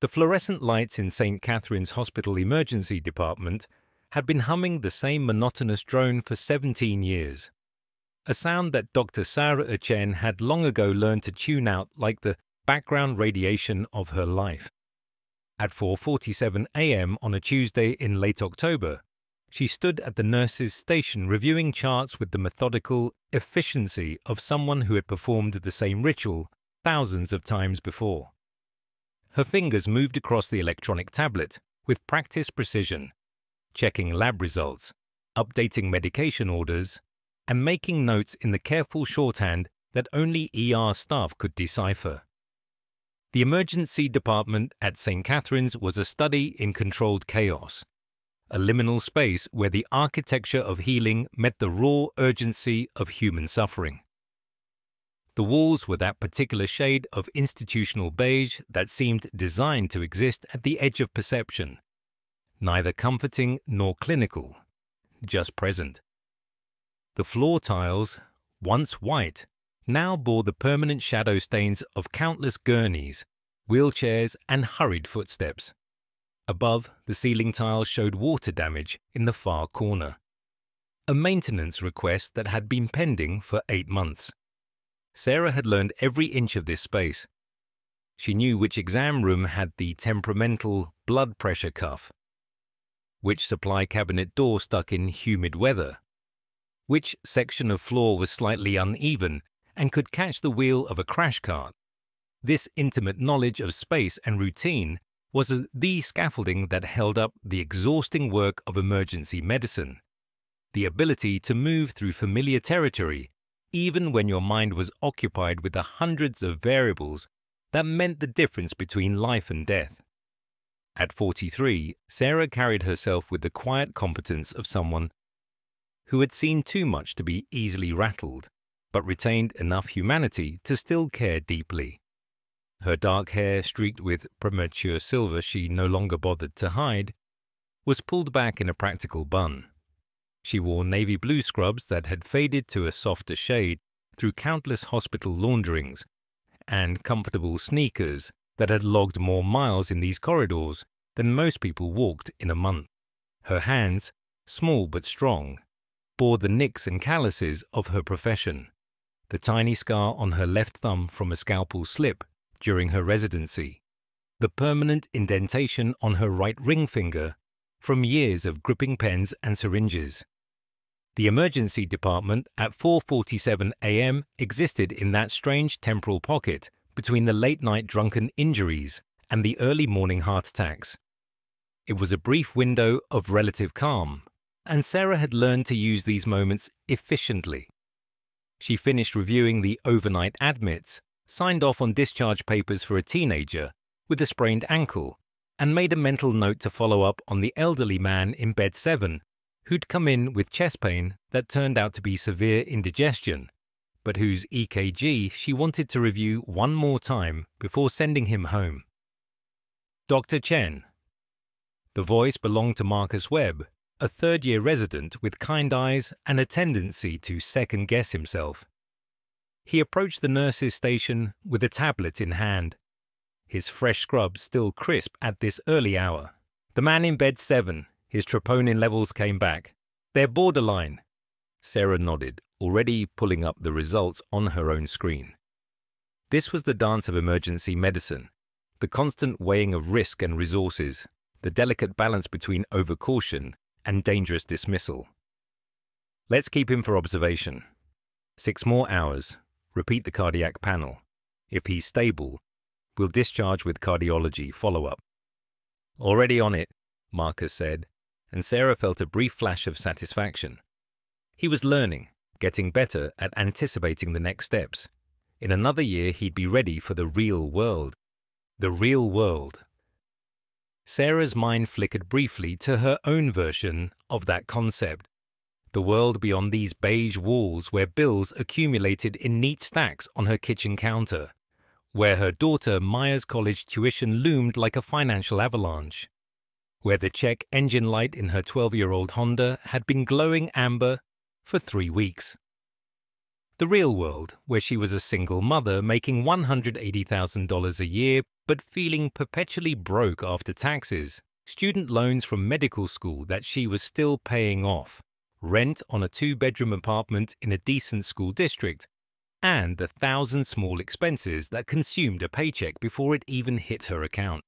The fluorescent lights in St. Catherine's Hospital Emergency Department had been humming the same monotonous drone for 17 years, a sound that Dr. Sarah Etienne had long ago learned to tune out like the background radiation of her life. At 4:47 a.m. on a Tuesday in late October, she stood at the nurse's station reviewing charts with the methodical efficiency of someone who had performed the same ritual thousands of times before. Her fingers moved across the electronic tablet with practiced precision, checking lab results, updating medication orders, and making notes in the careful shorthand that only ER staff could decipher. The emergency department at St. Catherine's was a study in controlled chaos, a liminal space where the architecture of healing met the raw urgency of human suffering. The walls were that particular shade of institutional beige that seemed designed to exist at the edge of perception, neither comforting nor clinical, just present. The floor tiles, once white, now bore the permanent shadow stains of countless gurneys, wheelchairs, and hurried footsteps. Above, the ceiling tiles showed water damage in the far corner, a maintenance request that had been pending for 8 months. Sarah had learned every inch of this space. She knew which exam room had the temperamental blood pressure cuff, which supply cabinet door stuck in humid weather, which section of floor was slightly uneven and could catch the wheel of a crash cart. This intimate knowledge of space and routine was the scaffolding that held up the exhausting work of emergency medicine, the ability to move through familiar territory even when your mind was occupied with the hundreds of variables that meant the difference between life and death. At 43, Sarah carried herself with the quiet competence of someone who had seen too much to be easily rattled, but retained enough humanity to still care deeply. Her dark hair, streaked with premature silver she no longer bothered to hide, was pulled back in a practical bun. She wore navy blue scrubs that had faded to a softer shade through countless hospital launderings, and comfortable sneakers that had logged more miles in these corridors than most people walked in a month. Her hands, small but strong, bore the nicks and calluses of her profession, the tiny scar on her left thumb from a scalpel slip during her residency, the permanent indentation on her right ring finger from years of gripping pens and syringes. The emergency department at 4:47 a.m. existed in that strange temporal pocket between the late-night drunken injuries and the early morning heart attacks. It was a brief window of relative calm, and Sarah had learned to use these moments efficiently. She finished reviewing the overnight admits, signed off on discharge papers for a teenager with a sprained ankle, and made a mental note to follow up on the elderly man in bed 7 who'd come in with chest pain that turned out to be severe indigestion, but whose EKG she wanted to review one more time before sending him home. Dr. Chen. The voice belonged to Marcus Webb, a third-year resident with kind eyes and a tendency to second-guess himself. He approached the nurse's station with a tablet in hand, his fresh scrub still crisp at this early hour. The man in bed 7, his troponin levels came back. They're borderline. Sarah nodded, already pulling up the results on her own screen. This was the dance of emergency medicine, the constant weighing of risk and resources, the delicate balance between overcaution and dangerous dismissal. Let's keep him for observation. 6 more hours. Repeat the cardiac panel. If he's stable, we'll discharge with cardiology follow-up. Already on it, Marcus said, and Sarah felt a brief flash of satisfaction. He was learning, getting better at anticipating the next steps. In another year, he'd be ready for the real world. The real world. Sarah's mind flickered briefly to her own version of that concept. The world beyond these beige walls where bills accumulated in neat stacks on her kitchen counter, where her daughter Maya's college tuition loomed like a financial avalanche, where the check engine light in her 12-year-old Honda had been glowing amber for 3 weeks. The real world, where she was a single mother making $180,000 a year but feeling perpetually broke after taxes, student loans from medical school that she was still paying off, rent on a 2-bedroom apartment in a decent school district, and the 1,000 small expenses that consumed a paycheck before it even hit her account.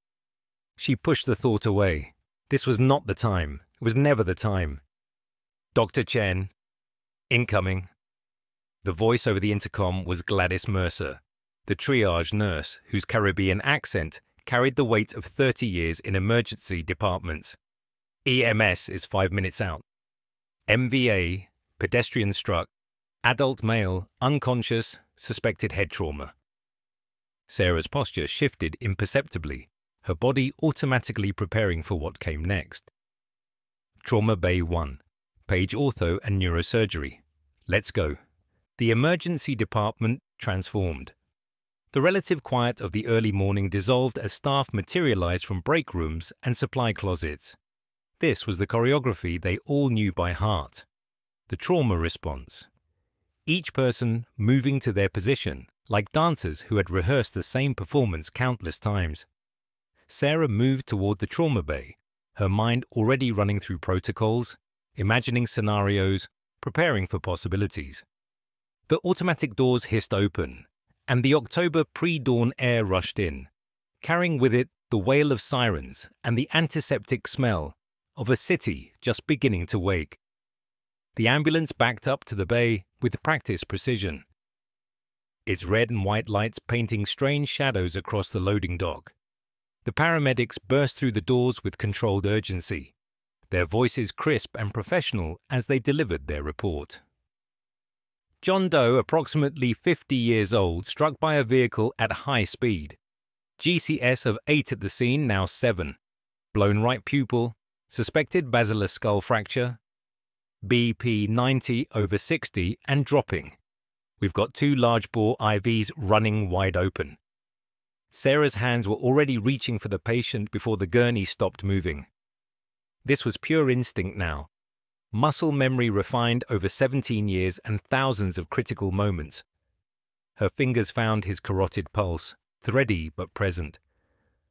She pushed the thought away. This was not the time. It was never the time. "Dr. Chen, incoming." The voice over the intercom was Gladys Mercer, the triage nurse whose Caribbean accent carried the weight of 30 years in emergency departments. "EMS is 5 minutes out. MVA, pedestrian struck, adult male, unconscious, suspected head trauma." Sarah's posture shifted imperceptibly, her body automatically preparing for what came next. Trauma Bay 1, Page Ortho and Neurosurgery. Let's go. The emergency department transformed. The relative quiet of the early morning dissolved as staff materialized from break rooms and supply closets. This was the choreography they all knew by heart. The trauma response. Each person moving to their position, like dancers who had rehearsed the same performance countless times. Sarah moved toward the trauma bay, her mind already running through protocols, imagining scenarios, preparing for possibilities. The automatic doors hissed open, and the October pre-dawn air rushed in, carrying with it the wail of sirens and the antiseptic smell of a city just beginning to wake. The ambulance backed up to the bay with practiced precision, its red and white lights painting strange shadows across the loading dock. The paramedics burst through the doors with controlled urgency, their voices crisp and professional as they delivered their report. John Doe, approximately 50 years old, struck by a vehicle at high speed. GCS of 8 at the scene, now 7. Blown right pupil, suspected basilar skull fracture. BP 90 over 60 and dropping. We've got 2 large bore IVs running wide open. Sarah's hands were already reaching for the patient before the gurney stopped moving. This was pure instinct now. Muscle memory refined over 17 years and thousands of critical moments. Her fingers found his carotid pulse, thready but present.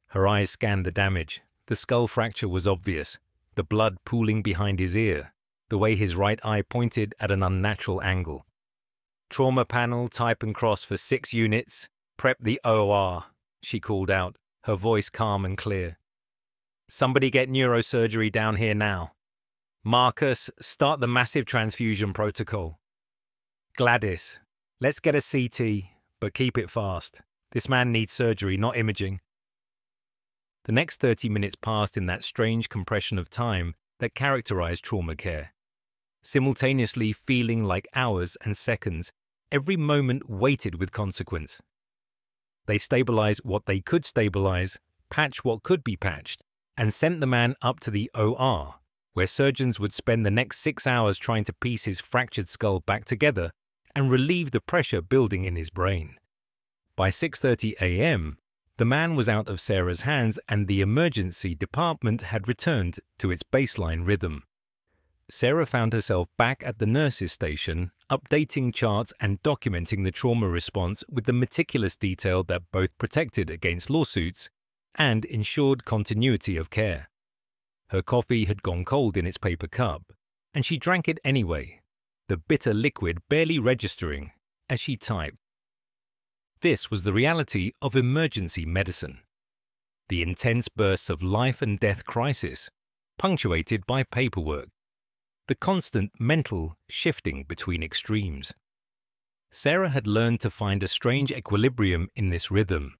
Her eyes scanned the damage. The skull fracture was obvious, the blood pooling behind his ear, the way his right eye pointed at an unnatural angle. "Trauma panel, type and cross for 6 units. Prep the OR," she called out, her voice calm and clear. "Somebody get neurosurgery down here now. Marcus, start the massive transfusion protocol. Gladys, let's get a CT, but keep it fast. This man needs surgery, not imaging." The next 30 minutes passed in that strange compression of time that characterized trauma care. Simultaneously feeling like hours and seconds, every moment weighted with consequence. They stabilized what they could stabilize, patched what could be patched, and sent the man up to the OR, where surgeons would spend the next 6 hours trying to piece his fractured skull back together and relieve the pressure building in his brain. By 6:30 a.m., the man was out of Sarah's hands and the emergency department had returned to its baseline rhythm. Sarah found herself back at the nurses' station, updating charts and documenting the trauma response with the meticulous detail that both protected against lawsuits and ensured continuity of care. Her coffee had gone cold in its paper cup, and she drank it anyway, the bitter liquid barely registering as she typed. This was the reality of emergency medicine. The intense bursts of life and death crisis, punctuated by paperwork. The constant mental shifting between extremes. Sarah had learned to find a strange equilibrium in this rhythm,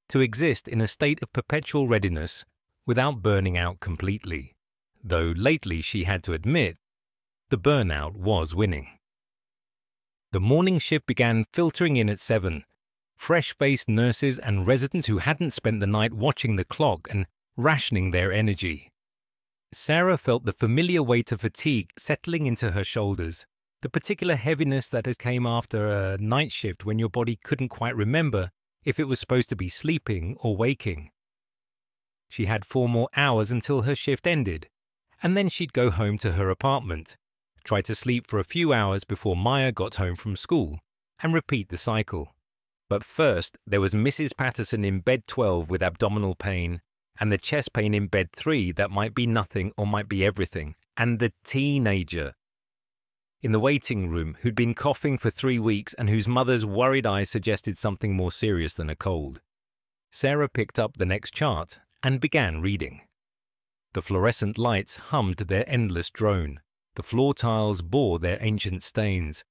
to exist in a state of perpetual readiness without burning out completely, though lately she had to admit the burnout was winning. The morning shift began filtering in at 7. Fresh-faced nurses and residents who hadn't spent the night watching the clock and rationing their energy. Sarah felt the familiar weight of fatigue settling into her shoulders, the particular heaviness that has came after a night shift when your body couldn't quite remember if it was supposed to be sleeping or waking. She had 4 more hours until her shift ended, and then she'd go home to her apartment, try to sleep for a few hours before Maya got home from school, and repeat the cycle. But first, there was Mrs. Patterson in bed 12 with abdominal pain, and the chest pain in bed 3 that might be nothing or might be everything, and the teenager in the waiting room who'd been coughing for 3 weeks and whose mother's worried eyes suggested something more serious than a cold. Sarah picked up the next chart and began reading. The fluorescent lights hummed their endless drone. The floor tiles bore their ancient stains.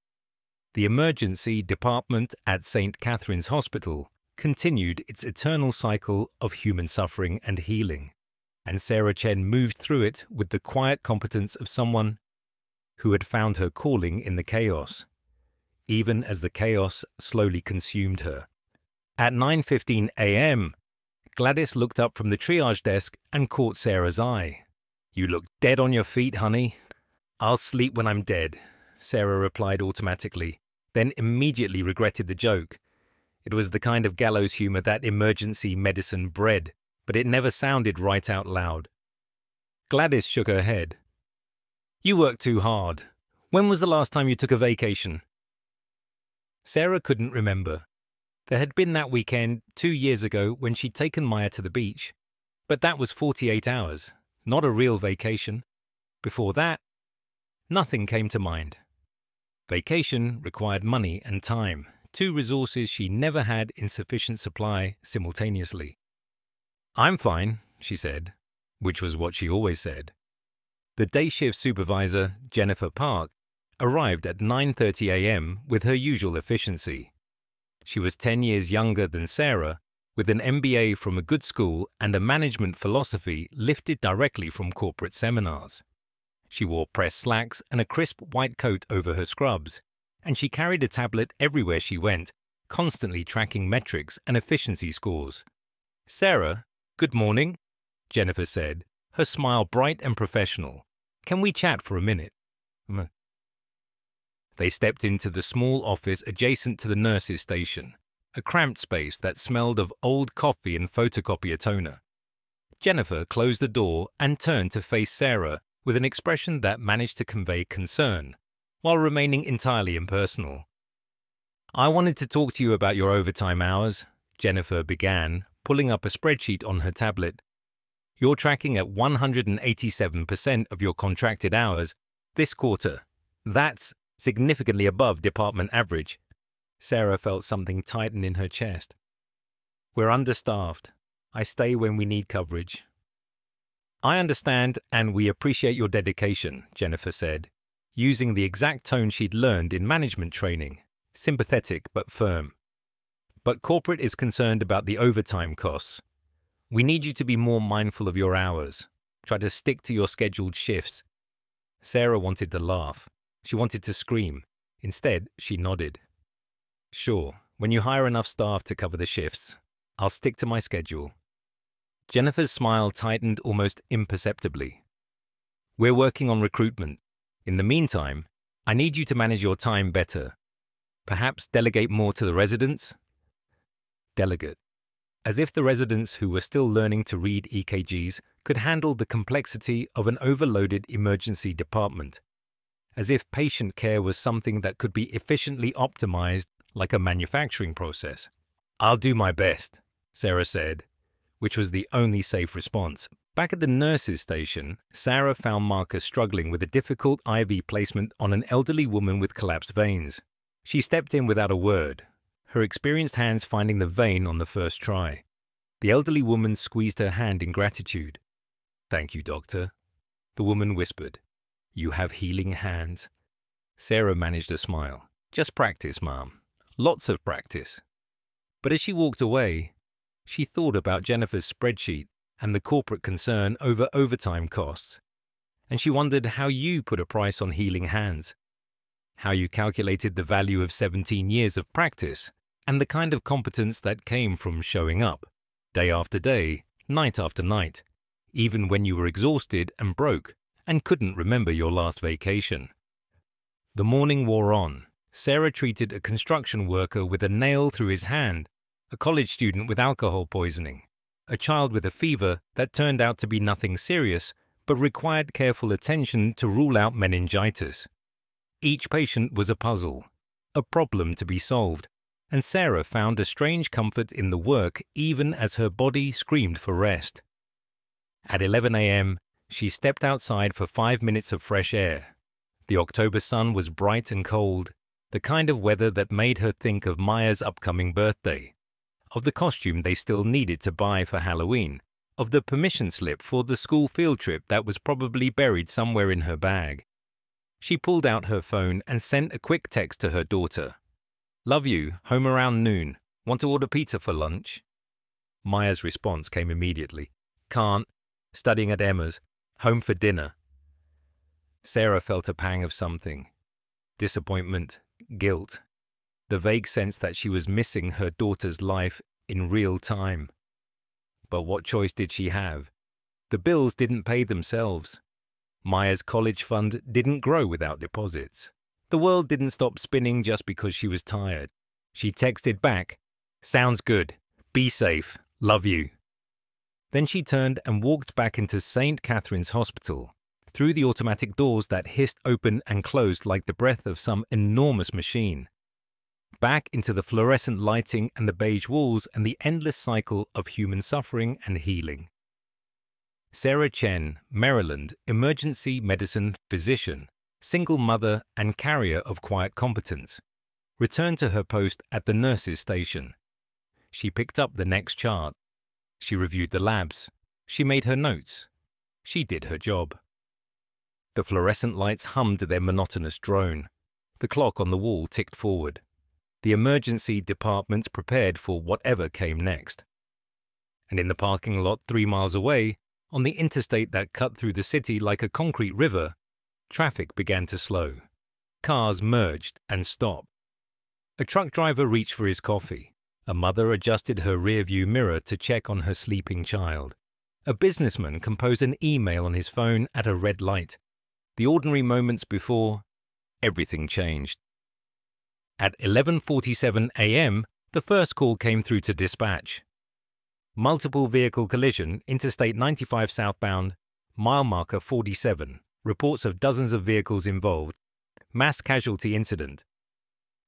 The emergency department at St. Catherine's Hospital continued its eternal cycle of human suffering and healing, and Sarah Chen moved through it with the quiet competence of someone who had found her calling in the chaos, even as the chaos slowly consumed her. At 9:15 a.m., Gladys looked up from the triage desk and caught Sarah's eye. "You look dead on your feet, honey." "I'll sleep when I'm dead," Sarah replied automatically, then immediately regretted the joke. It was the kind of gallows humor that emergency medicine bred, but it never sounded right out loud. Gladys shook her head. "You work too hard. When was the last time you took a vacation?" Sarah couldn't remember. There had been that weekend 2 years ago when she'd taken Maya to the beach, but that was 48 hours, not a real vacation. Before that, nothing came to mind. Vacation required money and time, 2 resources she never had in sufficient supply simultaneously. "I'm fine," she said, which was what she always said. The day shift supervisor, Jennifer Park, arrived at 9:30 a.m. with her usual efficiency. She was 10 years younger than Sarah, with an MBA from a good school and a management philosophy lifted directly from corporate seminars. She wore pressed slacks and a crisp white coat over her scrubs, and she carried a tablet everywhere she went, constantly tracking metrics and efficiency scores. "Sarah, good morning," Jennifer said, her smile bright and professional. "Can we chat for a minute?" They stepped into the small office adjacent to the nurse's station, a cramped space that smelled of old coffee and photocopier toner. Jennifer closed the door and turned to face Sarah with an expression that managed to convey concern, while remaining entirely impersonal. "I wanted to talk to you about your overtime hours," Jennifer began, pulling up a spreadsheet on her tablet. "You're tracking at 187% of your contracted hours this quarter. That's significantly above department average." Sarah felt something tighten in her chest. "We're understaffed. I stay when we need coverage." "I understand, and we appreciate your dedication," Jennifer said, using the exact tone she'd learned in management training, sympathetic but firm. "But corporate is concerned about the overtime costs. We need you to be more mindful of your hours. Try to stick to your scheduled shifts." Sarah wanted to laugh. She wanted to scream. Instead, she nodded. "Sure, when you hire enough staff to cover the shifts, I'll stick to my schedule." Jennifer's smile tightened almost imperceptibly. "We're working on recruitment. In the meantime, I need you to manage your time better. Perhaps delegate more to the residents?" Delegate. As if the residents who were still learning to read EKGs could handle the complexity of an overloaded emergency department. As if patient care was something that could be efficiently optimized like a manufacturing process. "I'll do my best," Sarah said, which was the only safe response. Back at the nurse's station, Sarah found Marcus struggling with a difficult IV placement on an elderly woman with collapsed veins. She stepped in without a word, her experienced hands finding the vein on the first try. The elderly woman squeezed her hand in gratitude. "Thank you, doctor," the woman whispered. "You have healing hands." Sarah managed a smile. "Just practice, Mom. Lots of practice." But as she walked away, she thought about Jennifer's spreadsheet and the corporate concern over overtime costs. And she wondered how you put a price on healing hands, how you calculated the value of 17 years of practice and the kind of competence that came from showing up, day after day, night after night, even when you were exhausted and broke and couldn't remember your last vacation. The morning wore on. Sarah treated a construction worker with a nail through his hand, a college student with alcohol poisoning, a child with a fever that turned out to be nothing serious but required careful attention to rule out meningitis. Each patient was a puzzle, a problem to be solved, and Sarah found a strange comfort in the work even as her body screamed for rest. At 11 a.m., she stepped outside for 5 minutes of fresh air. The October sun was bright and cold, the kind of weather that made her think of Maya's upcoming birthday, of the costume they still needed to buy for Halloween, of the permission slip for the school field trip that was probably buried somewhere in her bag. She pulled out her phone and sent a quick text to her daughter. "Love you, home around noon. Want to order pizza for lunch?" Maya's response came immediately. "Can't. Studying at Emma's. Home for dinner." Sarah felt a pang of something. Disappointment, guilt, the vague sense that she was missing her daughter's life in real time. But what choice did she have? The bills didn't pay themselves. Maya's college fund didn't grow without deposits. The world didn't stop spinning just because she was tired. She texted back, "Sounds good. Be safe. Love you." Then she turned and walked back into St. Catherine's Hospital, through the automatic doors that hissed open and closed like the breath of some enormous machine. Back into the fluorescent lighting and the beige walls and the endless cycle of human suffering and healing. Sarah Chen, Maryland, emergency medicine physician, single mother and carrier of quiet competence, returned to her post at the nurses' station. She picked up the next chart. She reviewed the labs. She made her notes. She did her job. The fluorescent lights hummed their monotonous drone. The clock on the wall ticked forward. The emergency department prepared for whatever came next. And in the parking lot 3 miles away, on the interstate that cut through the city like a concrete river, traffic began to slow. Cars merged and stopped. A truck driver reached for his coffee. A mother adjusted her rearview mirror to check on her sleeping child. A businessman composed an email on his phone at a red light. The ordinary moments before, everything changed. At 11:47 a.m., the first call came through to dispatch. Multiple vehicle collision, Interstate 95 southbound, mile marker 47. Reports of dozens of vehicles involved. Mass casualty incident.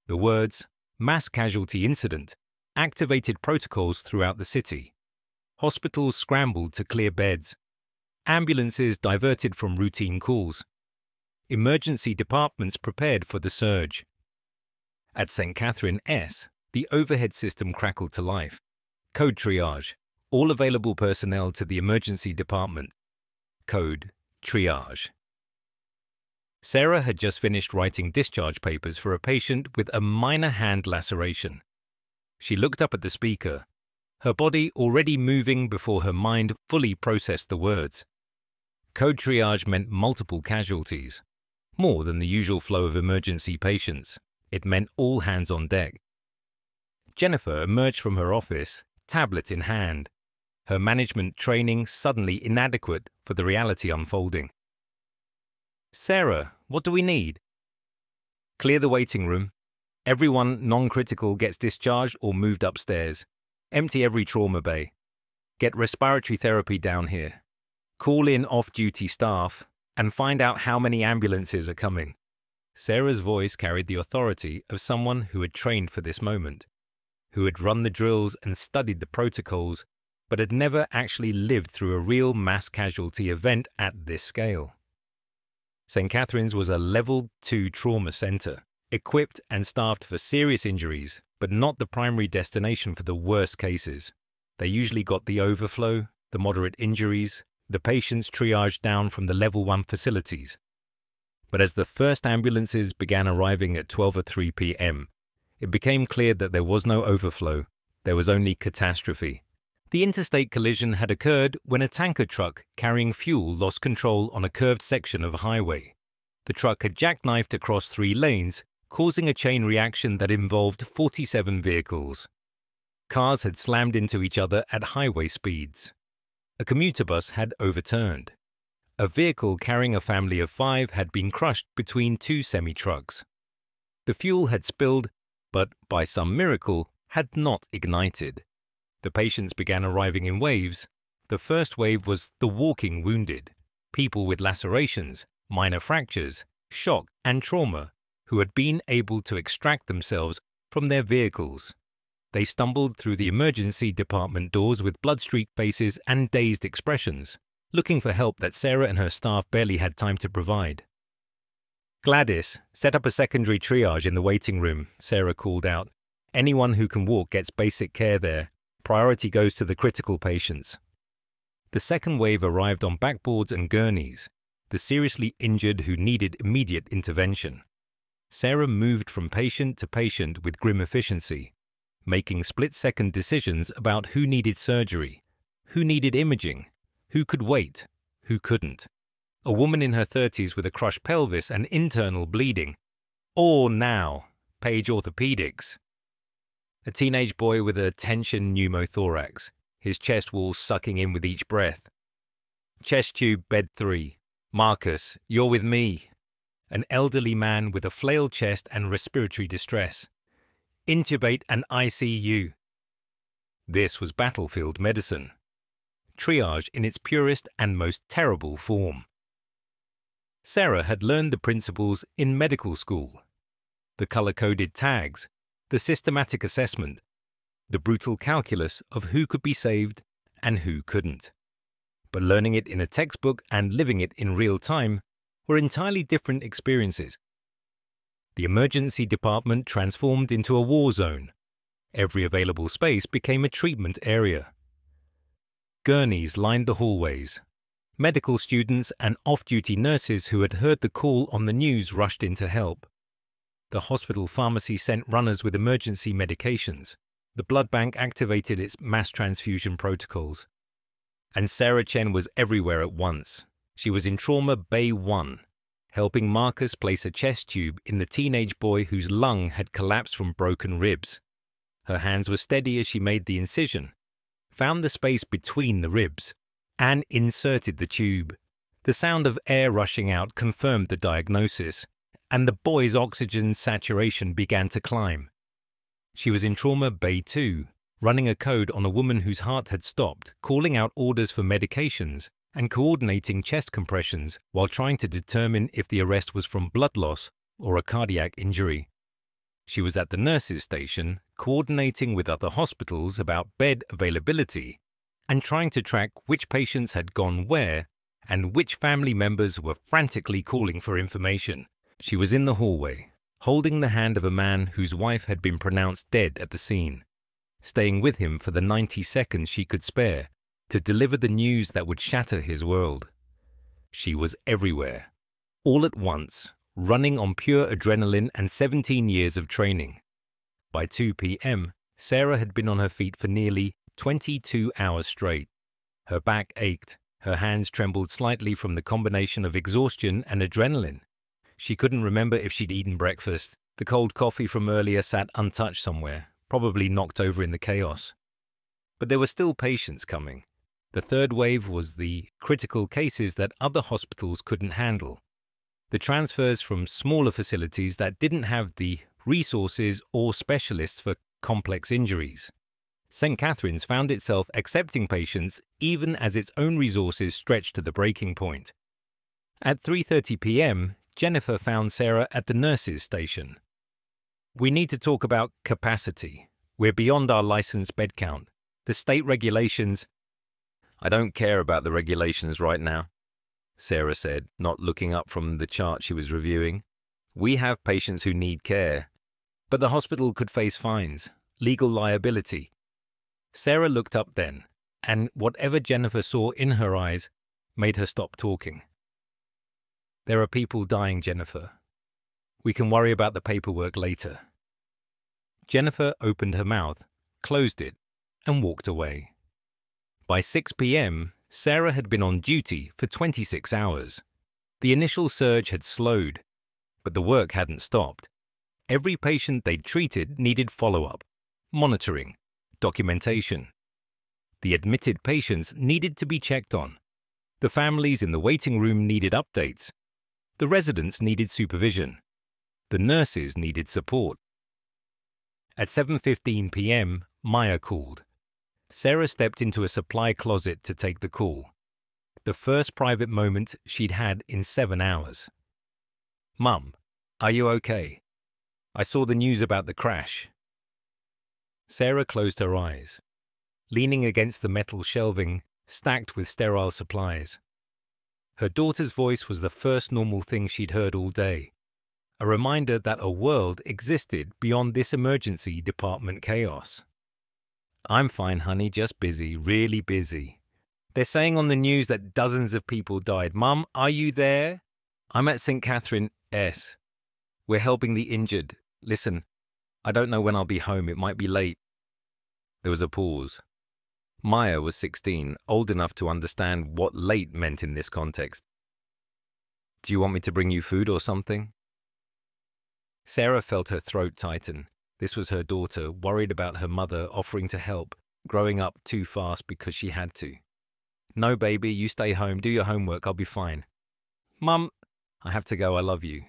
The words, mass casualty incident, activated protocols throughout the city. Hospitals scrambled to clear beds. Ambulances diverted from routine calls. Emergency departments prepared for the surge. At St. Catherine S, the overhead system crackled to life. Code triage. All available personnel to the emergency department. Code triage. Sarah had just finished writing discharge papers for a patient with a minor hand laceration. She looked up at the speaker, her body already moving before her mind fully processed the words. Code triage meant multiple casualties. More than the usual flow of emergency patients. It meant all hands on deck. Jennifer emerged from her office, tablet in hand, her management training suddenly inadequate for the reality unfolding. "Sarah, what do we need?" "Clear the waiting room. Everyone non-critical gets discharged or moved upstairs. Empty every trauma bay. Get respiratory therapy down here. Call in off-duty staff and find out how many ambulances are coming." Sarah's voice carried the authority of someone who had trained for this moment, who had run the drills and studied the protocols, but had never actually lived through a real mass casualty event at this scale. St. Catherine's was a Level 2 trauma center, equipped and staffed for serious injuries, but not the primary destination for the worst cases. They usually got the overflow, the moderate injuries, the patients triaged down from the Level 1 facilities. But as the first ambulances began arriving at 12:03 p.m., it became clear that there was no overflow, there was only catastrophe. The interstate collision had occurred when a tanker truck carrying fuel lost control on a curved section of a highway. The truck had jackknifed across 3 lanes, causing a chain reaction that involved 47 vehicles. Cars had slammed into each other at highway speeds. A commuter bus had overturned. A vehicle carrying a family of 5 had been crushed between 2 semi-trucks. The fuel had spilled, but by some miracle, had not ignited. The patients began arriving in waves. The first wave was the walking wounded, people with lacerations, minor fractures, shock and trauma, who had been able to extract themselves from their vehicles. They stumbled through the emergency department doors with blood-streaked faces and dazed expressions, looking for help that Sarah and her staff barely had time to provide. "Gladys, set up a secondary triage in the waiting room," Sarah called out. "Anyone who can walk gets basic care there. Priority goes to the critical patients." The second wave arrived on backboards and gurneys, the seriously injured who needed immediate intervention. Sarah moved from patient to patient with grim efficiency, making split-second decisions about who needed surgery, who needed imaging, who could wait, who couldn't. A woman in her 30s with a crushed pelvis and internal bleeding. Or now, Page Orthopedics. A teenage boy with a tension pneumothorax, his chest walls sucking in with each breath. Chest tube, bed 3. Marcus, you're with me. An elderly man with a flailed chest and respiratory distress. Intubate and ICU. This was battlefield medicine. Triage in its purest and most terrible form. Sarah had learned the principles in medical school. The color-coded tags, the systematic assessment, the brutal calculus of who could be saved and who couldn't. But learning it in a textbook and living it in real time were entirely different experiences. The emergency department transformed into a war zone. Every available space became a treatment area. Gurneys lined the hallways. Medical students and off-duty nurses who had heard the call on the news rushed in to help. The hospital pharmacy sent runners with emergency medications. The blood bank activated its mass transfusion protocols. And Sarah Chen was everywhere at once. She was in Trauma Bay 1, helping Marcus place a chest tube in the teenage boy whose lung had collapsed from broken ribs. Her hands were steady as she made the incision, found the space between the ribs, and inserted the tube. The sound of air rushing out confirmed the diagnosis, and the boy's oxygen saturation began to climb. She was in Trauma Bay 2, running a code on a woman whose heart had stopped, calling out orders for medications, and coordinating chest compressions while trying to determine if the arrest was from blood loss or a cardiac injury. She was at the nurses' station, coordinating with other hospitals about bed availability and trying to track which patients had gone where and which family members were frantically calling for information. She was in the hallway, holding the hand of a man whose wife had been pronounced dead at the scene, staying with him for the 90 seconds she could spare to deliver the news that would shatter his world. She was everywhere, all at once, running on pure adrenaline and 17 years of training. By 2 p.m., Sarah had been on her feet for nearly 22 hours straight. Her back ached, her hands trembled slightly from the combination of exhaustion and adrenaline. She couldn't remember if she'd eaten breakfast. The cold coffee from earlier sat untouched somewhere, probably knocked over in the chaos. But there were still patients coming. The third wave was the critical cases that other hospitals couldn't handle. The transfers from smaller facilities that didn't have the resources or specialists for complex injuries. St. Catherine's found itself accepting patients even as its own resources stretched to the breaking point. At 3:30 p.m., Jennifer found Sarah at the nurses' station. "We need to talk about capacity. We're beyond our licensed bed count. The state regulations—" "I don't care about the regulations right now," Sarah said, not looking up from the chart she was reviewing. "We have patients who need care, but the hospital could face fines, legal liability." Sarah looked up then, and whatever Jennifer saw in her eyes made her stop talking. "There are people dying, Jennifer. We can worry about the paperwork later." Jennifer opened her mouth, closed it, and walked away. By 6 p.m., Sarah had been on duty for 26 hours. The initial surge had slowed, but the work hadn't stopped. Every patient they'd treated needed follow-up, monitoring, documentation. The admitted patients needed to be checked on. The families in the waiting room needed updates. The residents needed supervision. The nurses needed support. At 7:15 p.m., Maya called. Sarah stepped into a supply closet to take the call. The first private moment she'd had in 7 hours. "Mum, are you okay? I saw the news about the crash." Sarah closed her eyes, leaning against the metal shelving stacked with sterile supplies. Her daughter's voice was the first normal thing she'd heard all day, a reminder that a world existed beyond this emergency department chaos. "I'm fine, honey, just busy, really busy. They're saying on the news that dozens of people died. Mum, are you there? I'm at St. Catherine S. We're helping the injured. Listen, I don't know when I'll be home. It might be late." There was a pause. Maya was 16, old enough to understand what late meant in this context. "Do you want me to bring you food or something?" Sarah felt her throat tighten. This was her daughter, worried about her mother offering to help, growing up too fast because she had to. "No, baby, you stay home, do your homework, I'll be fine." "Mum, I have to go, I love you."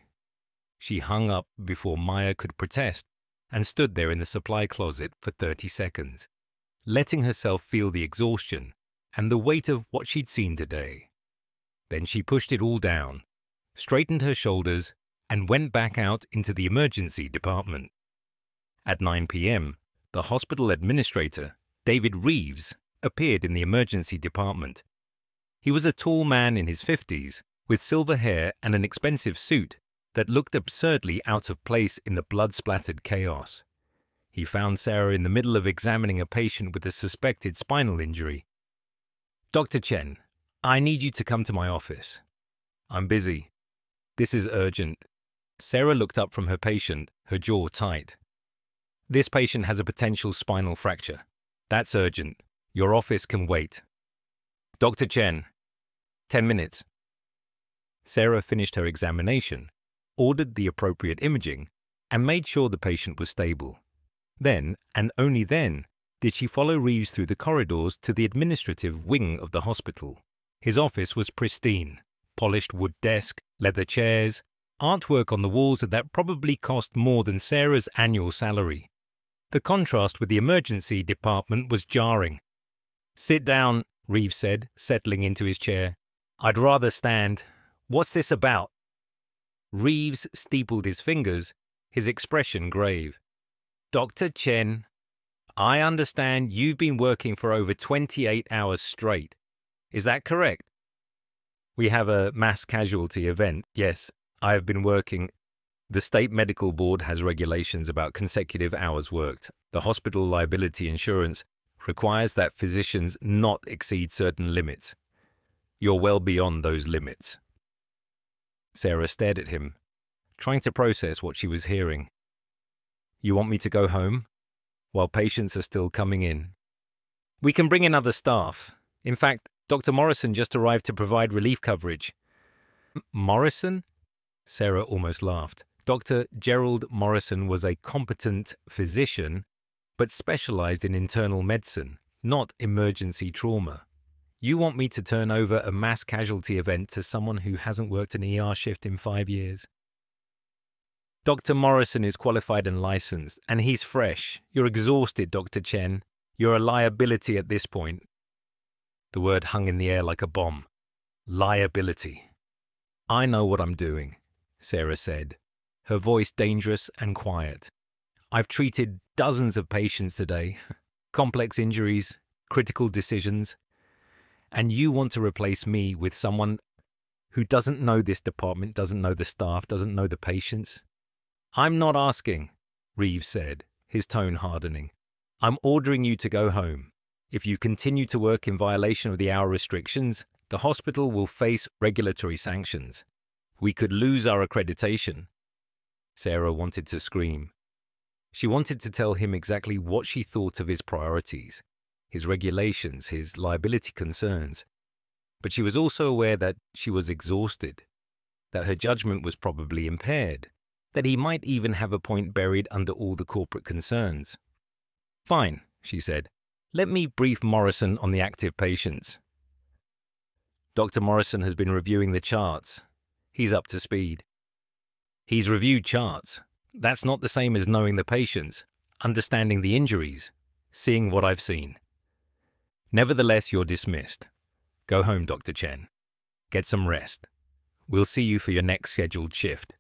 She hung up before Maya could protest and stood there in the supply closet for 30 seconds, letting herself feel the exhaustion and the weight of what she'd seen today. Then she pushed it all down, straightened her shoulders, and went back out into the emergency department. At 9 p.m., the hospital administrator, David Reeves, appeared in the emergency department. He was a tall man in his 50s, with silver hair and an expensive suit that looked absurdly out of place in the blood-splattered chaos. He found Sarah in the middle of examining a patient with a suspected spinal injury. "Dr. Chen, I need you to come to my office." "I'm busy. This is urgent." Sarah looked up from her patient, her jaw tight. "This patient has a potential spinal fracture. That's urgent. Your office can wait." "Dr. Chen, 10 minutes." Sarah finished her examination, ordered the appropriate imaging, and made sure the patient was stable. Then, and only then, did she follow Reeves through the corridors to the administrative wing of the hospital. His office was pristine. Polished wood desk, leather chairs, artwork on the walls that probably cost more than Sarah's annual salary. The contrast with the emergency department was jarring. "Sit down," Reeves said, settling into his chair. "I'd rather stand. What's this about?" Reeves steepled his fingers, his expression grave. "Dr. Chen, I understand you've been working for over 28 hours straight. Is that correct?" "We have a mass casualty event, yes. I have been working. The State Medical Board has regulations about consecutive hours worked. The hospital liability insurance requires that physicians not exceed certain limits. You're well beyond those limits." Sarah stared at him, trying to process what she was hearing. "You want me to go home? While patients are still coming in?" "We can bring in other staff. In fact, Dr. Morrison just arrived to provide relief coverage." "Morrison?" Sarah almost laughed. Dr. Gerald Morrison was a competent physician, but specialized in internal medicine, not emergency trauma. "You want me to turn over a mass casualty event to someone who hasn't worked an ER shift in 5 years?" "Dr. Morrison is qualified and licensed, and he's fresh. You're exhausted, Dr. Chen. You're a liability at this point." The word hung in the air like a bomb. Liability. "I know what I'm doing," Sarah said, her voice dangerous and quiet. "I've treated dozens of patients today, complex injuries, critical decisions, and you want to replace me with someone who doesn't know this department, doesn't know the staff, doesn't know the patients?" "I'm not asking," Reeves said, his tone hardening. "I'm ordering you to go home. If you continue to work in violation of the hour restrictions, the hospital will face regulatory sanctions. We could lose our accreditation." Sarah wanted to scream. She wanted to tell him exactly what she thought of his priorities, his regulations, his liability concerns. But she was also aware that she was exhausted, that her judgment was probably impaired, that he might even have a point buried under all the corporate concerns. "Fine," she said. "Let me brief Morrison on the active patients." "Dr. Morrison has been reviewing the charts. He's up to speed." "He's reviewed charts. That's not the same as knowing the patients, understanding the injuries, seeing what I've seen. Nevertheless, you're dismissed. Go home, Dr. Chen. Get some rest. We'll see you for your next scheduled shift."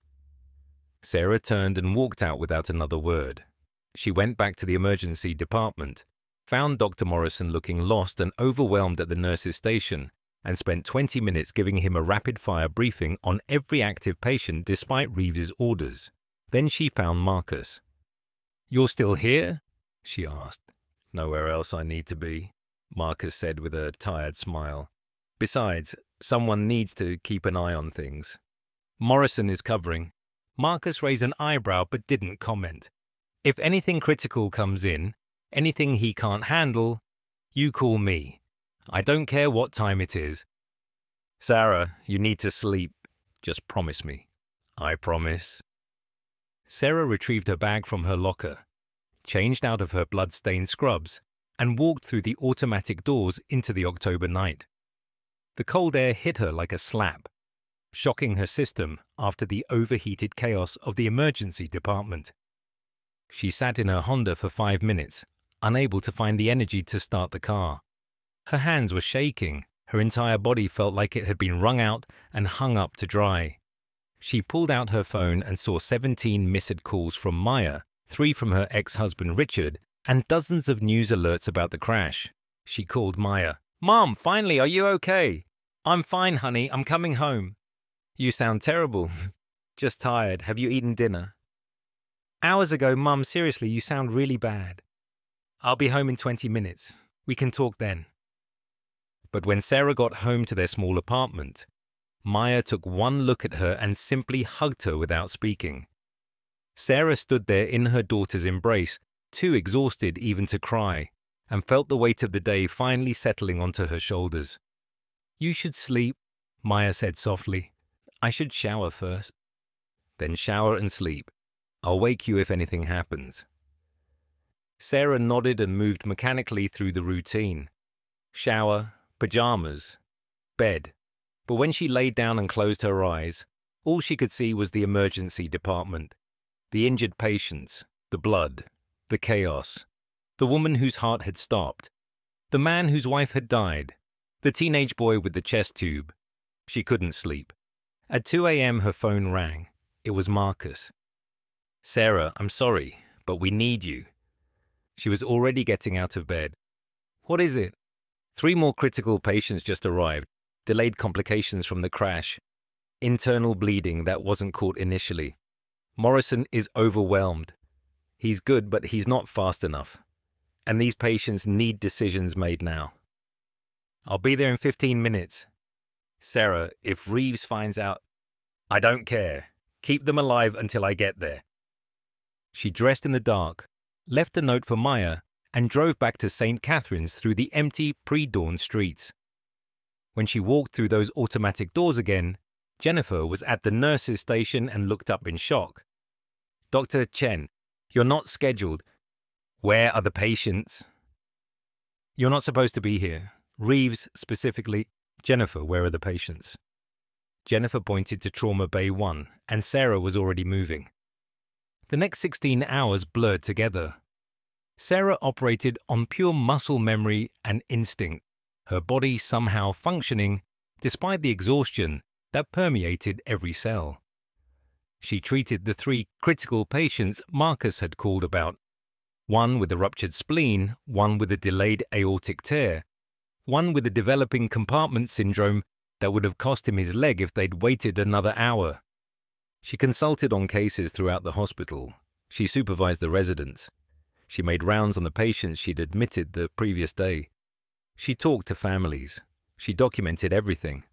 Sarah turned and walked out without another word. She went back to the emergency department, found Dr. Morrison looking lost and overwhelmed at the nurse's station, and spent 20 minutes giving him a rapid-fire briefing on every active patient despite Reeves's orders. Then she found Marcus. "You're still here?" she asked. "Nowhere else I need to be," Marcus said with a tired smile. "Besides, someone needs to keep an eye on things." "Morrison is covering." Marcus raised an eyebrow but didn't comment. "If anything critical comes in, anything he can't handle, you call me. I don't care what time it is." "Sarah, you need to sleep. Just promise me." "I promise." Sarah retrieved her bag from her locker, changed out of her blood-stained scrubs, and walked through the automatic doors into the October night. The cold air hit her like a slap, shocking her system after the overheated chaos of the emergency department. She sat in her Honda for 5 minutes, unable to find the energy to start the car. Her hands were shaking, her entire body felt like it had been wrung out and hung up to dry. She pulled out her phone and saw 17 missed calls from Maya, 3 from her ex-husband Richard, and dozens of news alerts about the crash. She called Maya. "Mom, finally, are you okay?" "I'm fine, honey. I'm coming home." "You sound terrible." "Just tired. Have you eaten dinner?" "Hours ago, Mum. Seriously, you sound really bad." "I'll be home in 20 minutes. We can talk then." But when Sarah got home to their small apartment, Maya took one look at her and simply hugged her without speaking. Sarah stood there in her daughter's embrace, too exhausted even to cry, and felt the weight of the day finally settling onto her shoulders. "You should sleep," Maya said softly. "I should shower first." "Then shower and sleep. I'll wake you if anything happens." Sarah nodded and moved mechanically through the routine. Shower, pajamas, bed. But when she laid down and closed her eyes, all she could see was the emergency department, the injured patients, the blood, the chaos, the woman whose heart had stopped, the man whose wife had died, the teenage boy with the chest tube. She couldn't sleep. At 2 a.m. her phone rang. It was Marcus. "Sarah, I'm sorry, but we need you." She was already getting out of bed. "What is it?" 3 more critical patients just arrived, delayed complications from the crash, internal bleeding that wasn't caught initially. Morrison is overwhelmed. He's good, but he's not fast enough. And these patients need decisions made now. "I'll be there in 15 minutes. "Sarah, if Reeves finds out..." "I don't care. Keep them alive until I get there." She dressed in the dark, left a note for Maya, and drove back to St. Catherine's through the empty, pre-dawn streets. When she walked through those automatic doors again, Jennifer was at the nurse's station and looked up in shock. "Dr. Chen, you're not scheduled." "Where are the patients?" "You're not supposed to be here. Reeves specifically..." "Jennifer, where are the patients?" Jennifer pointed to Trauma Bay 1, and Sarah was already moving. The next 16 hours blurred together. Sarah operated on pure muscle memory and instinct, her body somehow functioning despite the exhaustion that permeated every cell. She treated the 3 critical patients Marcus had called about. One with a ruptured spleen, one with a delayed aortic tear, one with a developing compartment syndrome that would have cost him his leg if they'd waited another hour. She consulted on cases throughout the hospital. She supervised the residents. She made rounds on the patients she'd admitted the previous day. She talked to families. She documented everything.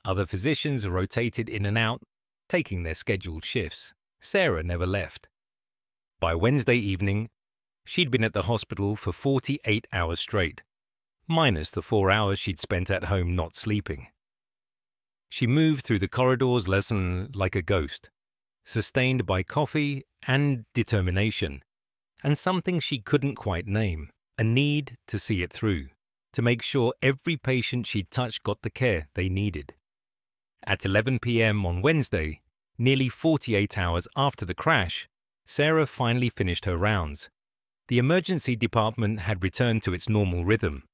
Other physicians rotated in and out, taking their scheduled shifts. Sarah never left. By Wednesday evening, she'd been at the hospital for 48 hours straight, minus the 4 hours she'd spent at home not sleeping. She moved through the corridors like a ghost, sustained by coffee and determination, and something she couldn't quite name, a need to see it through, to make sure every patient she'd touched got the care they needed. At 11 p.m. on Wednesday, nearly 48 hours after the crash, Sarah finally finished her rounds. The emergency department had returned to its normal rhythm.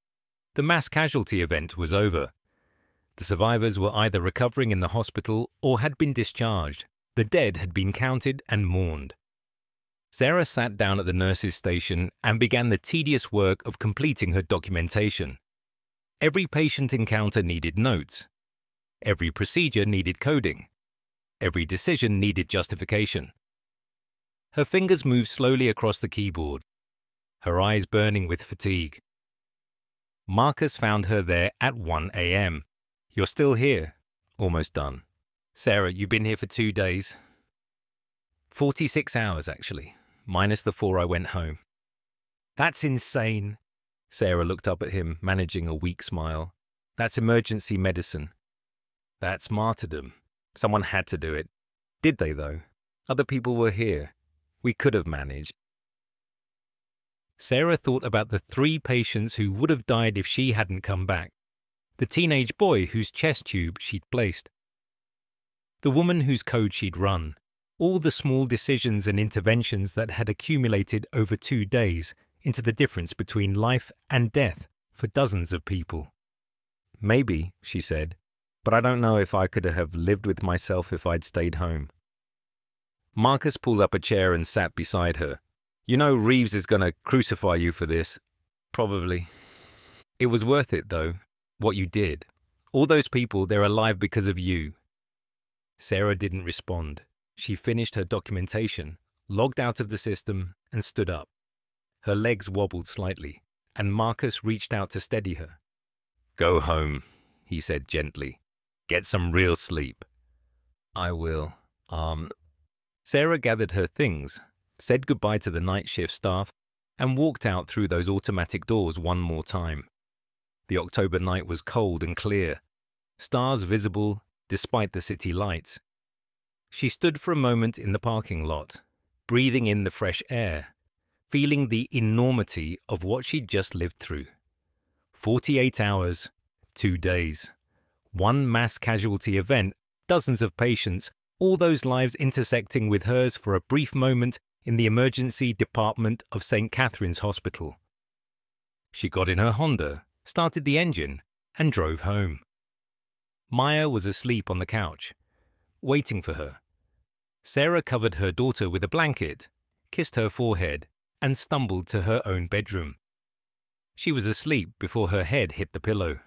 The mass casualty event was over. The survivors were either recovering in the hospital or had been discharged. The dead had been counted and mourned. Sarah sat down at the nurse's station and began the tedious work of completing her documentation. Every patient encounter needed notes. Every procedure needed coding. Every decision needed justification. Her fingers moved slowly across the keyboard, her eyes burning with fatigue. Marcus found her there at 1 a.m. "You're still here." "Almost done." "Sarah, you've been here for 2 days." 46 hours, actually, minus the 4 I went home. "That's insane." Sarah looked up at him, managing a weak smile. "That's emergency medicine." "That's martyrdom. Someone had to do it." "Did they, though? Other people were here. We could have managed." Sarah thought about the 3 patients who would have died if she hadn't come back. The teenage boy whose chest tube she'd placed. The woman whose code she'd run. All the small decisions and interventions that had accumulated over 2 days into the difference between life and death for dozens of people. "Maybe," she said, "but I don't know if I could have lived with myself if I'd stayed home." Marcus pulled up a chair and sat beside her. "You know Reeves is gonna crucify you for this." "Probably." "It was worth it, though, what you did. All those people, they're alive because of you." Sarah didn't respond. She finished her documentation, logged out of the system, and stood up. Her legs wobbled slightly, and Marcus reached out to steady her. "Go home," he said gently. "Get some real sleep." "I will. Sarah gathered her things, said goodbye to the night shift staff, and walked out through those automatic doors one more time. The October night was cold and clear, stars visible despite the city lights. She stood for a moment in the parking lot, breathing in the fresh air, feeling the enormity of what she'd just lived through. 48 hours, 2 days, 1 mass casualty event, dozens of patients, all those lives intersecting with hers for a brief moment in the emergency department of St. Catherine's Hospital. She got in her Honda, started the engine, and drove home. Maya was asleep on the couch, waiting for her. Sarah covered her daughter with a blanket, kissed her forehead, and stumbled to her own bedroom. She was asleep before her head hit the pillow.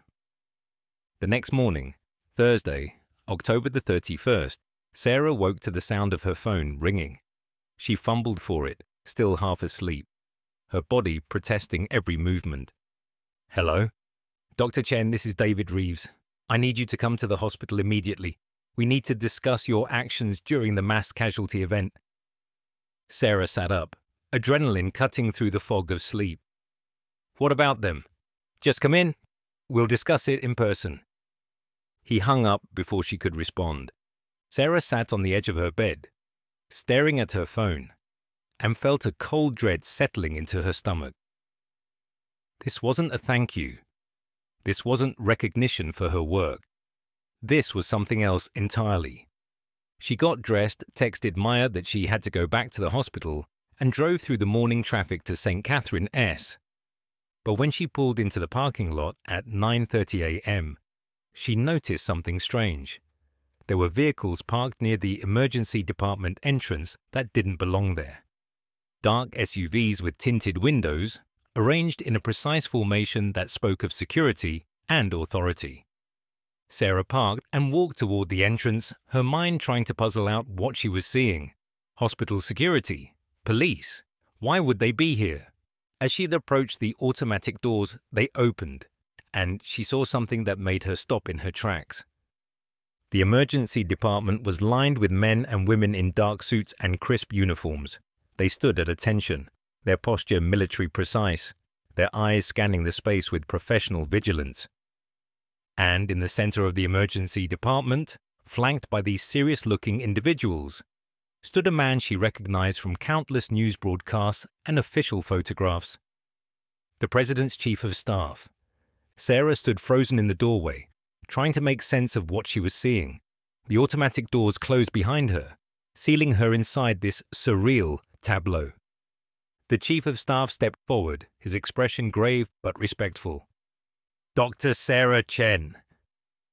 The next morning, Thursday, October the 31st, Sarah woke to the sound of her phone ringing. She fumbled for it, still half asleep, her body protesting every movement. "Hello? Dr. Chen, this is David Reeves. I need you to come to the hospital immediately. We need to discuss your actions during the mass casualty event." Sarah sat up, adrenaline cutting through the fog of sleep. "What about them? Just come in. We'll discuss it in person." He hung up before she could respond. Sarah sat on the edge of her bed, staring at her phone, and felt a cold dread settling into her stomach. This wasn't a thank you. This wasn't recognition for her work. This was something else entirely. She got dressed, texted Maya that she had to go back to the hospital, and drove through the morning traffic to St. Catherine S. But when she pulled into the parking lot at 9:30 a.m., she noticed something strange. There were vehicles parked near the emergency department entrance that didn't belong there. Dark SUVs with tinted windows, arranged in a precise formation that spoke of security and authority. Sarah parked and walked toward the entrance, her mind trying to puzzle out what she was seeing. Hospital security, police, why would they be here? As she had approached the automatic doors, they opened, and she saw something that made her stop in her tracks. The emergency department was lined with men and women in dark suits and crisp uniforms. They stood at attention, their posture military precise, their eyes scanning the space with professional vigilance. And in the center of the emergency department, flanked by these serious-looking individuals, stood a man she recognized from countless news broadcasts and official photographs. The President's Chief of Staff. Sarah stood frozen in the doorway, trying to make sense of what she was seeing. The automatic doors closed behind her, sealing her inside this surreal tableau. The Chief of Staff stepped forward, his expression grave but respectful. "Dr. Sarah Chen."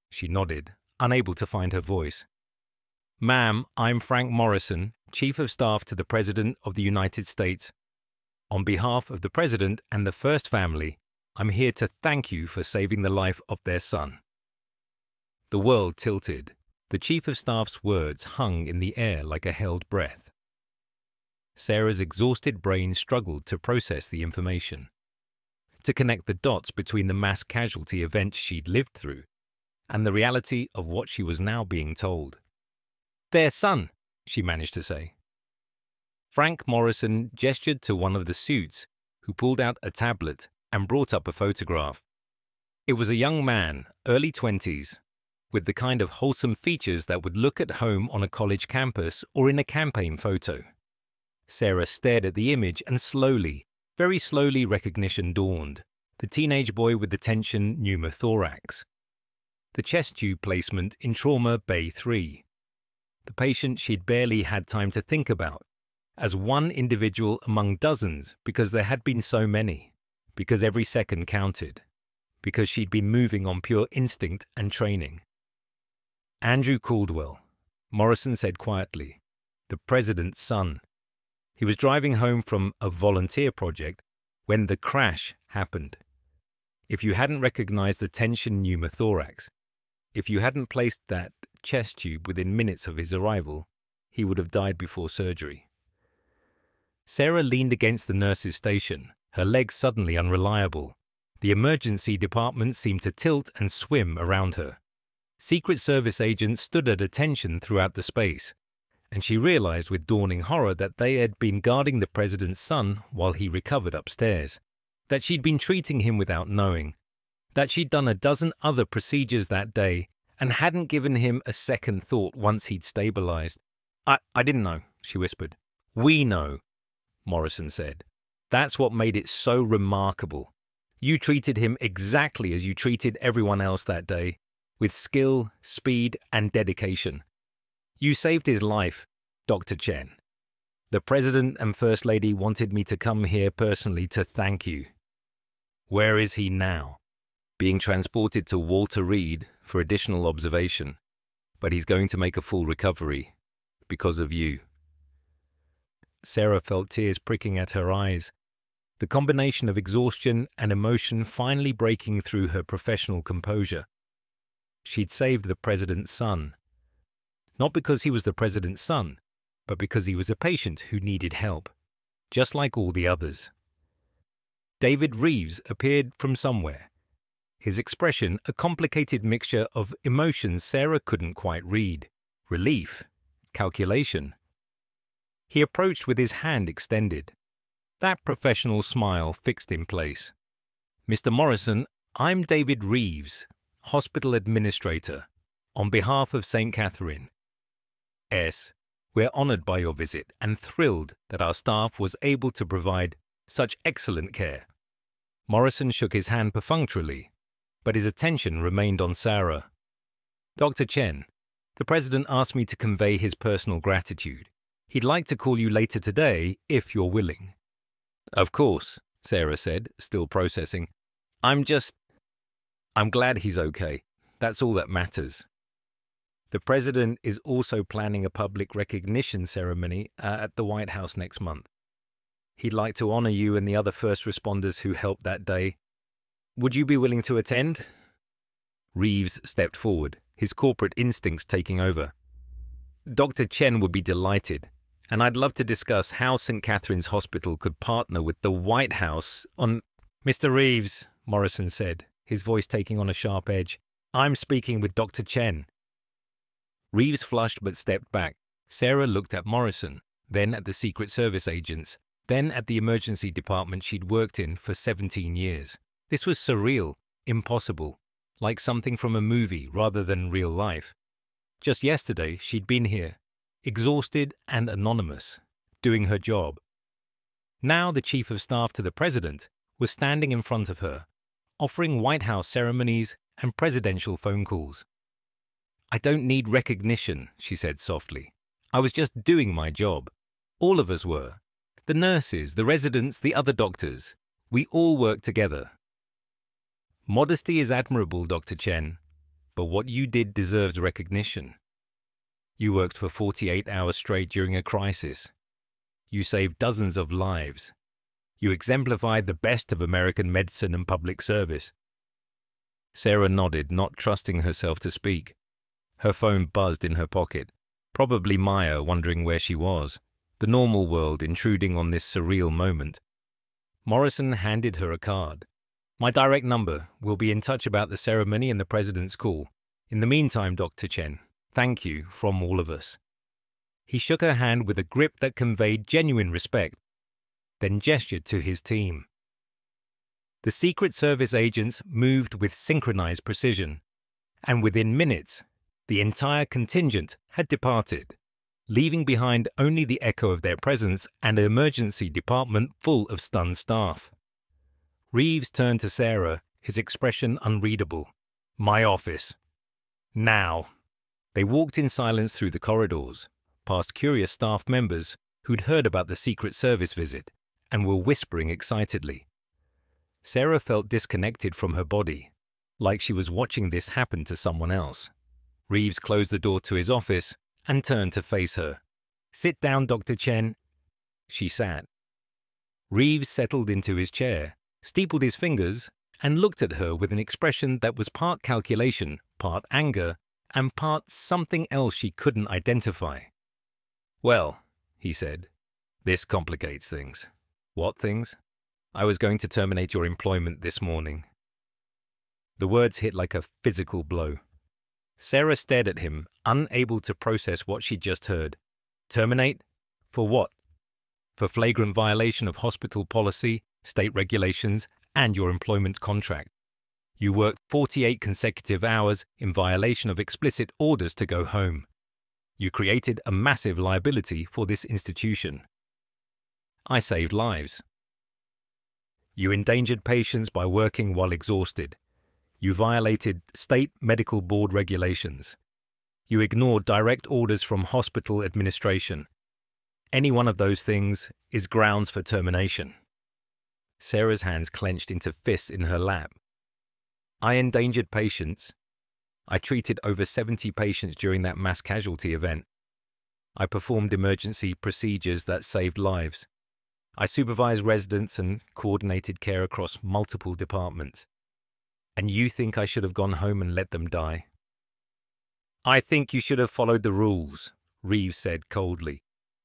She nodded, unable to find her voice. Ma'am, I'm Frank Morrison, Chief of Staff to the President of the United States. On behalf of the President and the First Family, I'm here to thank you for saving the life of their son. The world tilted. The Chief of Staff's words hung in the air like a held breath. Sarah's exhausted brain struggled to process the information, to connect the dots between the mass casualty events she'd lived through and the reality of what she was now being told. "Their son," she managed to say. Frank Morrison gestured to one of the suits, who pulled out a tablet and brought up a photograph. It was a young man, early 20s, with the kind of wholesome features that would look at home on a college campus or in a campaign photo. Sarah stared at the image and slowly, very slowly, recognition dawned. The teenage boy with the tension pneumothorax. The chest tube placement in Trauma Bay 3. The patient she'd barely had time to think about, as one individual among dozens because there had been so many, because every second counted, because she'd been moving on pure instinct and training. Andrew Caldwell, Morrison said quietly, the President's son. He was driving home from a volunteer project when the crash happened. If you hadn't recognized the tension pneumothorax, if you hadn't placed that chest tube within minutes of his arrival, he would have died before surgery. Sarah leaned against the nurse's station, her legs suddenly unreliable. The emergency department seemed to tilt and swim around her. Secret Service agents stood at attention throughout the space, and she realized with dawning horror that they had been guarding the President's son while he recovered upstairs, that she'd been treating him without knowing, that she'd done a dozen other procedures that day and hadn't given him a second thought once he'd stabilized. I didn't know, she whispered. We know, Morrison said. That's what made it so remarkable. You treated him exactly as you treated everyone else that day, with skill, speed, and dedication. You saved his life, Dr. Chen. The President and First Lady wanted me to come here personally to thank you. Where is he now? Being transported to Walter Reed for additional observation, but he's going to make a full recovery because of you. Sarah felt tears pricking at her eyes, the combination of exhaustion and emotion finally breaking through her professional composure. She'd saved the President's son, not because he was the President's son, but because he was a patient who needed help, just like all the others. David Reeves appeared from somewhere. His expression a complicated mixture of emotions Sarah couldn't quite read. Relief, calculation. He approached with his hand extended. That professional smile fixed in place. Mr. Morrison, I'm David Reeves, Hospital Administrator, on behalf of St. Catherine. We're honored by your visit and thrilled that our staff was able to provide such excellent care. Morrison shook his hand perfunctorily, but his attention remained on Sarah. Dr. Chen, the President asked me to convey his personal gratitude. He'd like to call you later today, if you're willing. Of course, Sarah said, still processing. I'm glad he's okay. That's all that matters. The President is also planning a public recognition ceremony at the White House next month. He'd like to honor you and the other first responders who helped that day. Would you be willing to attend? Reeves stepped forward, his corporate instincts taking over. Dr. Chen would be delighted, and I'd love to discuss how St. Catherine's Hospital could partner with the White House on... Mr. Reeves, Morrison said, his voice taking on a sharp edge. I'm speaking with Dr. Chen. Reeves flushed but stepped back. Sarah looked at Morrison, then at the Secret Service agents, then at the emergency department she'd worked in for 17 years. This was surreal, impossible, like something from a movie rather than real life. Just yesterday, she'd been here, exhausted and anonymous, doing her job. Now the Chief of Staff to the President was standing in front of her, offering White House ceremonies and presidential phone calls. I don't need recognition, she said softly. I was just doing my job. All of us were. The nurses, the residents, the other doctors. We all worked together. Modesty is admirable, Dr. Chen, but what you did deserves recognition. You worked for 48 hours straight during a crisis. You saved dozens of lives. You exemplified the best of American medicine and public service. Sarah nodded, not trusting herself to speak. Her phone buzzed in her pocket, probably Maya wondering where she was, the normal world intruding on this surreal moment. Morrison handed her a card. "My direct number. We'll be in touch about the ceremony and the president's call. In the meantime, Dr. Chen, thank you from all of us." He shook her hand with a grip that conveyed genuine respect, then gestured to his team. The Secret Service agents moved with synchronized precision, and within minutes, the entire contingent had departed, leaving behind only the echo of their presence and an emergency department full of stunned staff. Reeves turned to Sarah, his expression unreadable. "My office. Now." They walked in silence through the corridors, past curious staff members who'd heard about the Secret Service visit and were whispering excitedly. Sarah felt disconnected from her body, like she was watching this happen to someone else. Reeves closed the door to his office and turned to face her. "Sit down, Dr. Chen." She sat. Reeves settled into his chair, steepled his fingers, and looked at her with an expression that was part calculation, part anger, and part something else she couldn't identify. "Well," he said, "this complicates things." "What things?" "I was going to terminate your employment this morning." The words hit like a physical blow. Sarah stared at him, unable to process what she'd just heard. Terminate? For what? For flagrant violation of hospital policy, state regulations, and your employment contract. You worked 48 consecutive hours in violation of explicit orders to go home. You created a massive liability for this institution. I saved lives. You endangered patients by working while exhausted. You violated state medical board regulations. You ignored direct orders from hospital administration. Any one of those things is grounds for termination. Sarah's hands clenched into fists in her lap. I endangered patients. I treated over 70 patients during that mass casualty event. I performed emergency procedures that saved lives. I supervised residents and coordinated care across multiple departments. And you think I should have gone home and let them die? I think you should have followed the rules, Reeves said coldly.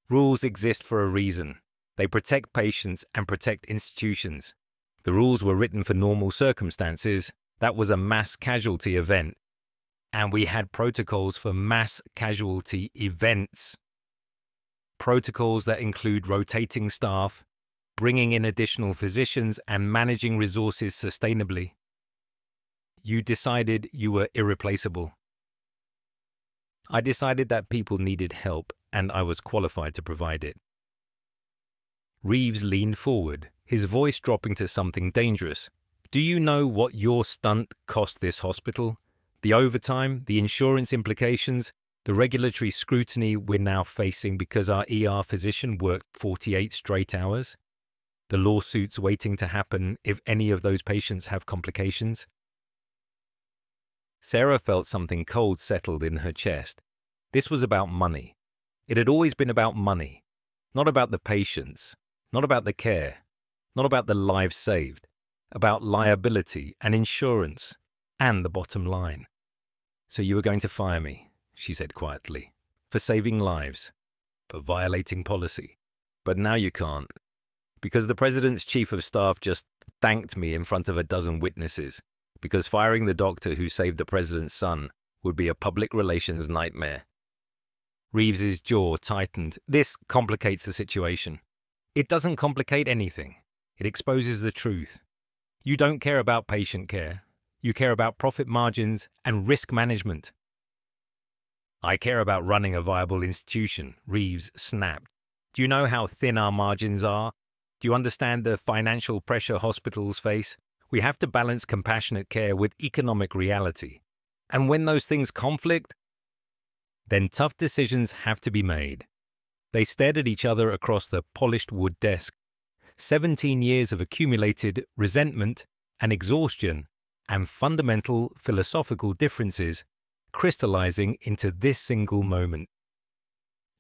Rules exist for a reason. They protect patients and protect institutions. The rules were written for normal circumstances. That was a mass casualty event. And we had protocols for mass casualty events. Protocols that include rotating staff, bringing in additional physicians, and managing resources sustainably. You decided you were irreplaceable. I decided that people needed help, and I was qualified to provide it. Reeves leaned forward, his voice dropping to something dangerous. Do you know what your stunt cost this hospital? The overtime, the insurance implications, the regulatory scrutiny we're now facing because our ER physician worked 48 straight hours? The lawsuits waiting to happen if any of those patients have complications? Sarah felt something cold settled in her chest. This was about money. It had always been about money, not about the patients, not about the care, not about the lives saved, about liability and insurance and the bottom line. So you were going to fire me, she said quietly, for saving lives, for violating policy. But now you can't, because the president's chief of staff just thanked me in front of a dozen witnesses, because firing the doctor who saved the president's son would be a public relations nightmare. Reeves's jaw tightened. This complicates the situation. It doesn't complicate anything. It exposes the truth. You don't care about patient care. You care about profit margins and risk management. I care about running a viable institution, Reeves snapped. Do you know how thin our margins are? Do you understand the financial pressure hospitals face? We have to balance compassionate care with economic reality. And when those things conflict, then tough decisions have to be made. They stared at each other across the polished wood desk. 17 years of accumulated resentment and exhaustion and fundamental philosophical differences crystallizing into this single moment.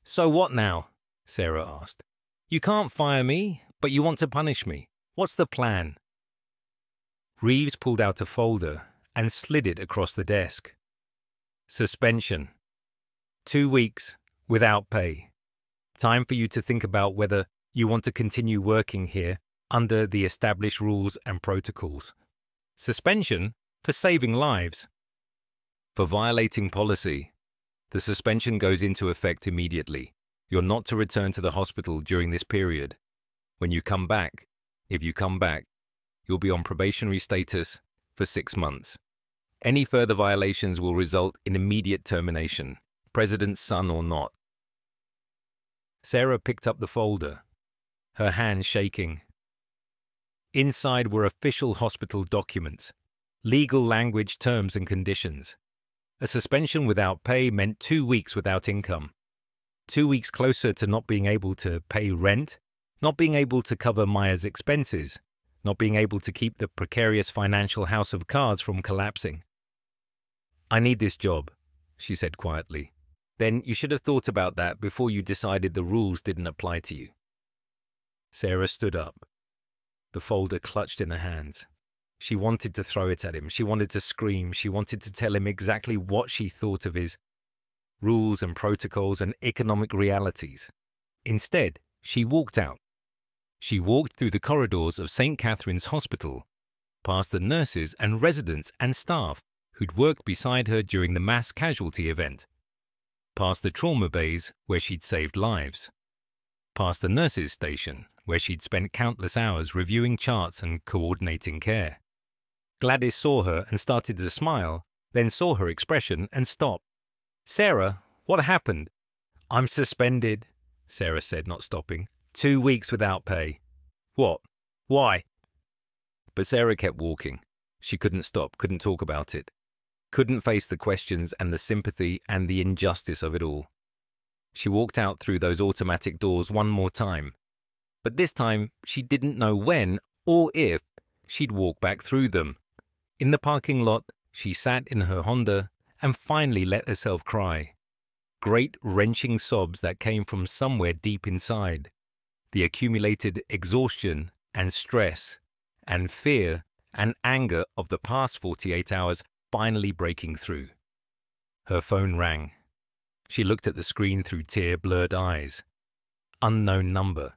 So what now? Sarah asked. You can't fire me, but you want to punish me. What's the plan? Reeves pulled out a folder and slid it across the desk. Suspension. 2 weeks without pay. Time for you to think about whether you want to continue working here under the established rules and protocols. Suspension for saving lives. For violating policy, the suspension goes into effect immediately. You're not to return to the hospital during this period. When you come back, if you come back, you'll be on probationary status for 6 months. Any further violations will result in immediate termination, president's son or not. Sarah picked up the folder, her hands shaking. Inside were official hospital documents, legal language, terms and conditions. A suspension without pay meant 2 weeks without income. 2 weeks closer to not being able to pay rent, not being able to cover Maya's expenses, not being able to keep the precarious financial house of cards from collapsing. I need this job, she said quietly. Then you should have thought about that before you decided the rules didn't apply to you. Sarah stood up, the folder clutched in her hands. She wanted to throw it at him. She wanted to scream. She wanted to tell him exactly what she thought of his rules and protocols and economic realities. Instead, she walked out. She walked through the corridors of St. Catherine's Hospital, past the nurses and residents and staff who'd worked beside her during the mass casualty event, past the trauma bays where she'd saved lives, past the nurses' station where she'd spent countless hours reviewing charts and coordinating care. Gladys saw her and started to smile, then saw her expression and stopped. Sarah, what happened? I'm suspended, Sarah said, not stopping. 2 weeks without pay. What? Why? But Sarah kept walking. She couldn't stop, couldn't talk about it. Couldn't face the questions and the sympathy and the injustice of it all. She walked out through those automatic doors one more time. But this time, she didn't know when or if she'd walk back through them. In the parking lot, she sat in her Honda and finally let herself cry. Great wrenching sobs that came from somewhere deep inside. The accumulated exhaustion and stress and fear and anger of the past 48 hours finally breaking through. Her phone rang. She looked at the screen through tear-blurred eyes. Unknown number.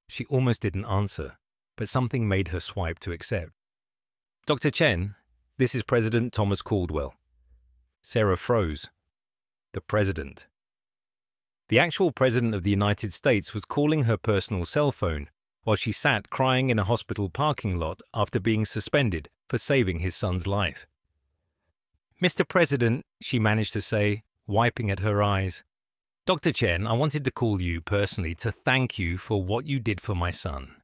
She almost didn't answer, but something made her swipe to accept. Dr. Chen, this is President Thomas Caldwell. Sarah froze. The president. The actual president of the United States was calling her personal cell phone while she sat crying in a hospital parking lot after being suspended for saving his son's life. Mr. President, she managed to say, wiping at her eyes. Dr. Chen, I wanted to call you personally to thank you for what you did for my son.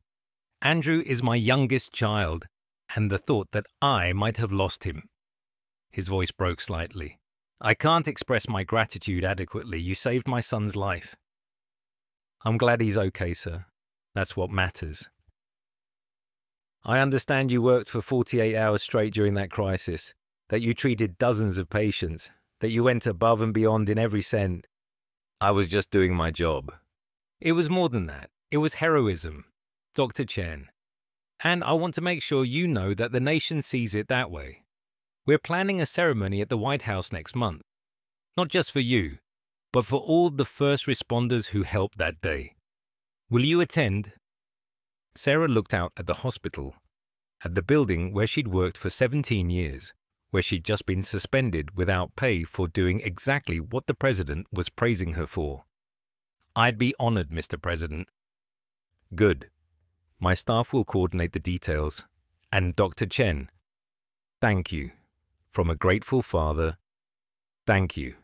Andrew is my youngest child, and the thought that I might have lost him. His voice broke slightly. I can't express my gratitude adequately. You saved my son's life. I'm glad he's okay, sir. That's what matters. I understand you worked for 48 hours straight during that crisis, that you treated dozens of patients, that you went above and beyond in every sense. I was just doing my job. It was more than that. It was heroism, Dr. Chen. And I want to make sure you know that the nation sees it that way. We're planning a ceremony at the White House next month. Not just for you, but for all the first responders who helped that day. Will you attend? Sarah looked out at the hospital, at the building where she'd worked for 17 years, where she'd just been suspended without pay for doing exactly what the president was praising her for. I'd be honored, Mr. President. Good. My staff will coordinate the details. And Dr. Chen, thank you. From a grateful father, thank you.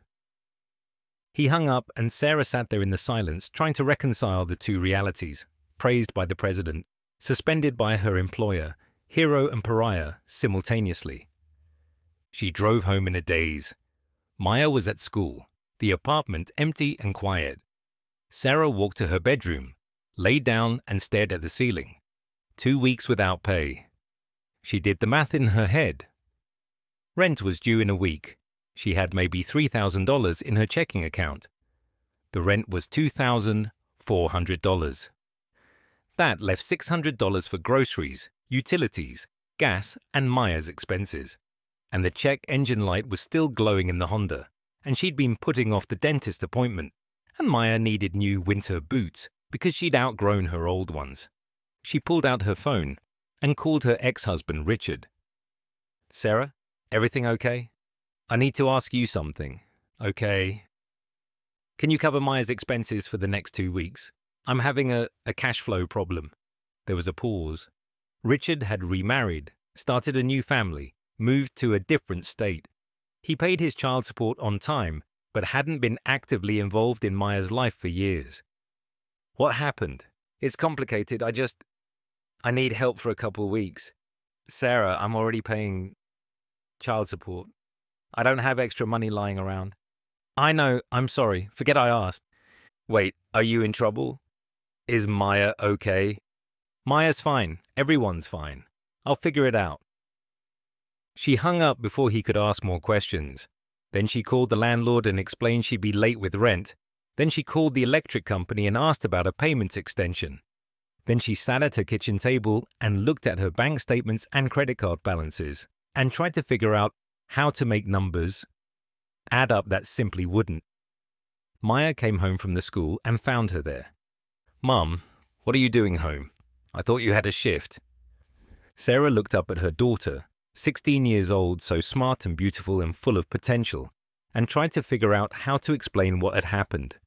He hung up and Sarah sat there in the silence, trying to reconcile the two realities, praised by the president, suspended by her employer, hero and pariah simultaneously. She drove home in a daze. Maya was at school, the apartment empty and quiet. Sarah walked to her bedroom, lay down and stared at the ceiling. 2 weeks without pay. She did the math in her head. Rent was due in a week. She had maybe $3,000 in her checking account. The rent was $2,400. That left $600 for groceries, utilities, gas, and Maya's expenses. And the check engine light was still glowing in the Honda, and she'd been putting off the dentist appointment, and Maya needed new winter boots because she'd outgrown her old ones. She pulled out her phone and called her ex-husband Richard. "Sarah, everything okay? I need to ask you something, okay? Can you cover Maya's expenses for the next 2 weeks? I'm having a cash flow problem." There was a pause. Richard had remarried, started a new family, moved to a different state. He paid his child support on time, but hadn't been actively involved in Maya's life for years. "What happened? It's complicated. I need help for a couple of weeks. Sarah, I'm already paying child support. I don't have extra money lying around." "I know, I'm sorry. Forget I asked." "Wait, are you in trouble? Is Maya okay?" "Maya's fine. Everyone's fine. I'll figure it out." She hung up before he could ask more questions. Then she called the landlord and explained she'd be late with rent. Then she called the electric company and asked about a payment extension. Then she sat at her kitchen table and looked at her bank statements and credit card balances and tried to figure out how to make numbers add up that simply wouldn't. Maya came home from the school and found her there. "Mum, what are you doing home? I thought you had a shift." Sarah looked up at her daughter, 16 years old, so smart and beautiful and full of potential, and tried to figure out how to explain what had happened.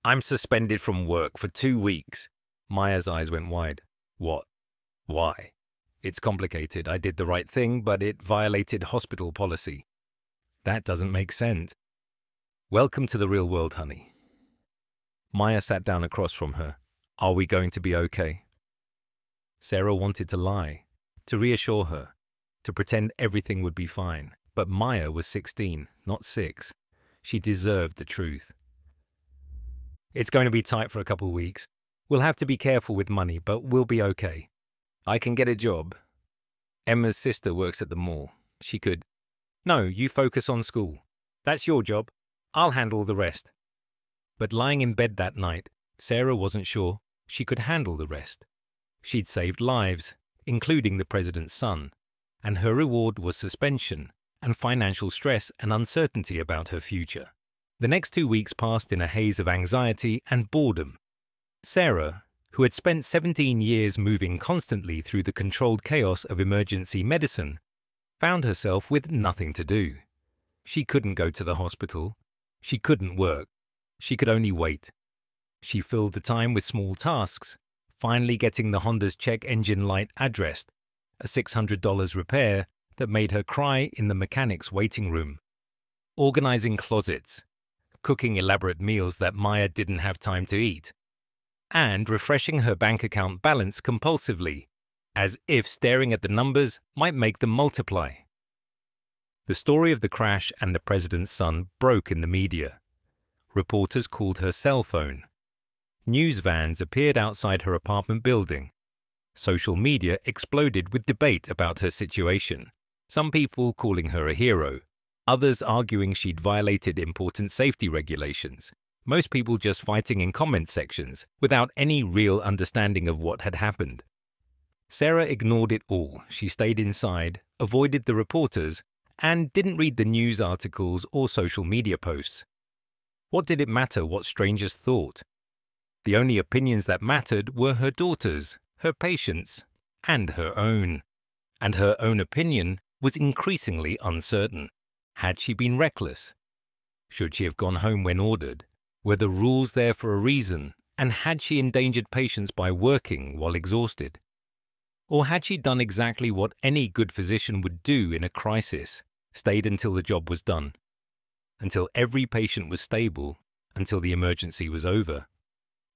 "I'm suspended from work for 2 weeks. Maya's eyes went wide. "What? Why?" "It's complicated. I did the right thing, but it violated hospital policy." "That doesn't make sense." "Welcome to the real world, honey." Maya sat down across from her. "Are we going to be okay?" Sarah wanted to lie, to reassure her, to pretend everything would be fine. But Maya was 16, not 6. She deserved the truth. "It's going to be tight for a couple of weeks. We'll have to be careful with money, but we'll be okay. I can get a job. Emma's sister works at the mall. She could—" "No, you focus on school. That's your job. I'll handle the rest." But lying in bed that night, Sarah wasn't sure she could handle the rest. She'd saved lives, including the president's son, and her reward was suspension and financial stress and uncertainty about her future. The next 2 weeks passed in a haze of anxiety and boredom. Sarah, who had spent 17 years moving constantly through the controlled chaos of emergency medicine, found herself with nothing to do. She couldn't go to the hospital. She couldn't work. She could only wait. She filled the time with small tasks, finally getting the Honda's check engine light addressed, a $600 repair that made her cry in the mechanic's waiting room, organizing closets, cooking elaborate meals that Maya didn't have time to eat, and refreshing her bank account balance compulsively, as if staring at the numbers might make them multiply. The story of the crash and the president's son broke in the media. Reporters called her cell phone. News vans appeared outside her apartment building. Social media exploded with debate about her situation, some people calling her a hero, others arguing she'd violated important safety regulations, most people just fighting in comment sections without any real understanding of what had happened. Sarah ignored it all. She stayed inside, avoided the reporters, and didn't read the news articles or social media posts. What did it matter what strangers thought? The only opinions that mattered were her daughter's, her patients', and her own. And her own opinion was increasingly uncertain. Had she been reckless? Should she have gone home when ordered? Were the rules there for a reason? And had she endangered patients by working while exhausted? Or had she done exactly what any good physician would do in a crisis, stayed until the job was done? Until every patient was stable, until the emergency was over?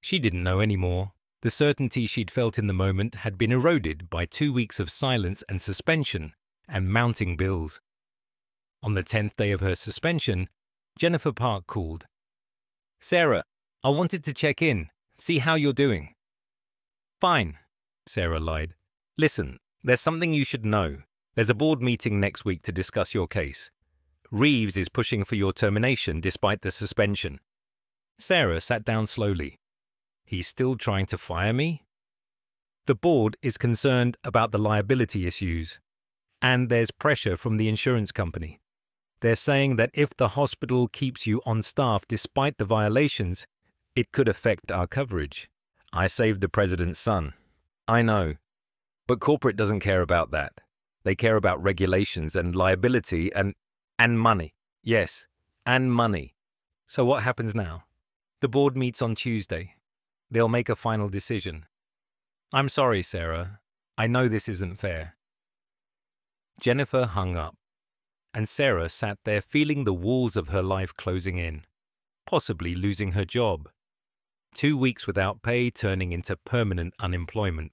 She didn't know anymore. The certainty she'd felt in the moment had been eroded by 2 weeks of silence and suspension and mounting bills. On the 10th day of her suspension, Jennifer Park called. "Sarah, I wanted to check in, see how you're doing." "Fine," Sarah lied. "Listen, there's something you should know. There's a board meeting next week to discuss your case. Reeves is pushing for your termination despite the suspension." Sarah sat down slowly. He's still trying to fire me? The board is concerned about the liability issues, and there's pressure from the insurance company. They're saying that if the hospital keeps you on staff despite the violations, it could affect our coverage. I saved the president's son. I know. But corporate doesn't care about that. They care about regulations and liability and money. Yes, and money. So what happens now? The board meets on Tuesday. They'll make a final decision. I'm sorry, Sarah. I know this isn't fair. Jennifer hung up, and Sarah sat there feeling the walls of her life closing in, possibly losing her job. 2 weeks without pay turning into permanent unemployment.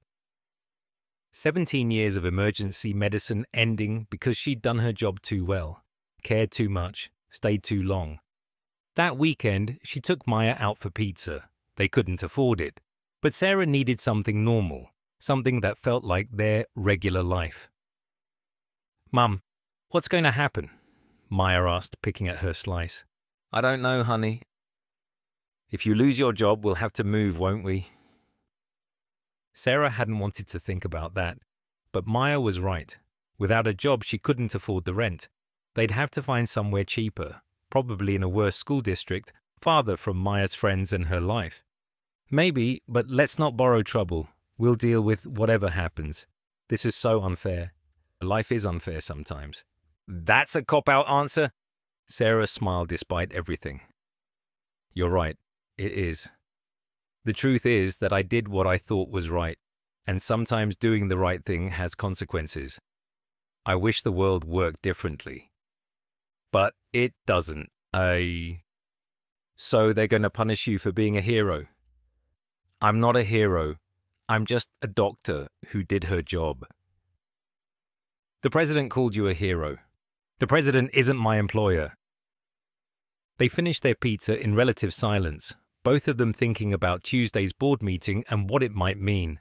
17 years of emergency medicine ending because she'd done her job too well, cared too much, stayed too long. That weekend, she took Maya out for pizza. They couldn't afford it. But Sarah needed something normal, something that felt like their regular life. Mum, what's going to happen? Maya asked, picking at her slice. I don't know, honey. If you lose your job, we'll have to move, won't we? Sarah hadn't wanted to think about that, but Maya was right. Without a job, she couldn't afford the rent. They'd have to find somewhere cheaper, probably in a worse school district, farther from Maya's friends and her life. Maybe, but let's not borrow trouble. We'll deal with whatever happens. This is so unfair. Life is unfair sometimes. That's a cop-out answer? Sarah smiled despite everything. You're right. It is. The truth is that I did what I thought was right, and sometimes doing the right thing has consequences. I wish the world worked differently. But it doesn't. So they're going to punish you for being a hero? I'm not a hero. I'm just a doctor who did her job. The president called you a hero. The president isn't my employer. They finished their pizza in relative silence, both of them thinking about Tuesday's board meeting and what it might mean.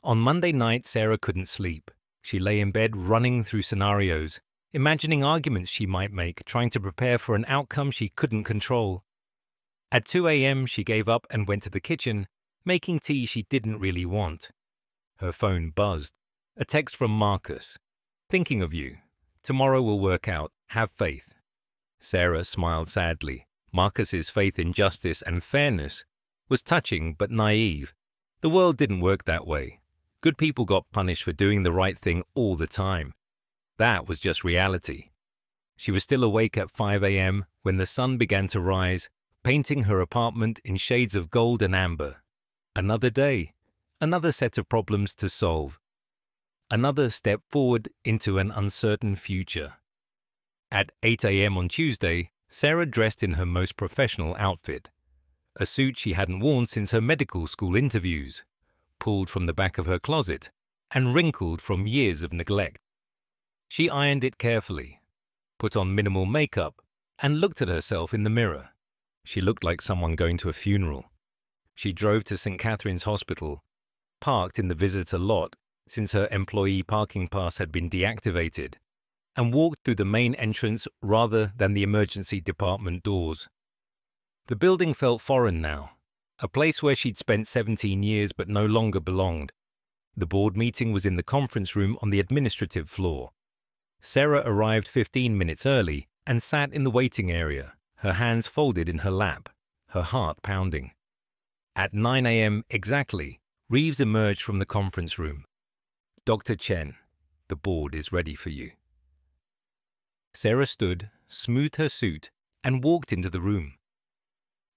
On Monday night, Sarah couldn't sleep. She lay in bed running through scenarios, imagining arguments she might make, trying to prepare for an outcome she couldn't control. At 2 a.m., she gave up and went to the kitchen, making tea she didn't really want. Her phone buzzed. A text from Marcus. Thinking of you. Tomorrow will work out. Have faith. Sarah smiled sadly. Marcus's faith in justice and fairness was touching but naive. The world didn't work that way. Good people got punished for doing the right thing all the time. That was just reality. She was still awake at 5 a.m. when the sun began to rise, painting her apartment in shades of gold and amber. Another day, another set of problems to solve. Another step forward into an uncertain future. At 8 a.m. on Tuesday, Sarah dressed in her most professional outfit. A suit she hadn't worn since her medical school interviews, pulled from the back of her closet and wrinkled from years of neglect. She ironed it carefully, put on minimal makeup, and looked at herself in the mirror. She looked like someone going to a funeral. She drove to St. Catherine's Hospital, parked in the visitor lot since her employee parking pass had been deactivated, and walked through the main entrance rather than the emergency department doors. The building felt foreign now, a place where she'd spent 17 years but no longer belonged. The board meeting was in the conference room on the administrative floor. Sarah arrived 15 minutes early and sat in the waiting area, her hands folded in her lap, her heart pounding. At 9 a.m. exactly, Reeves emerged from the conference room. Dr. Chen, the board is ready for you. Sarah stood, smoothed her suit, and walked into the room.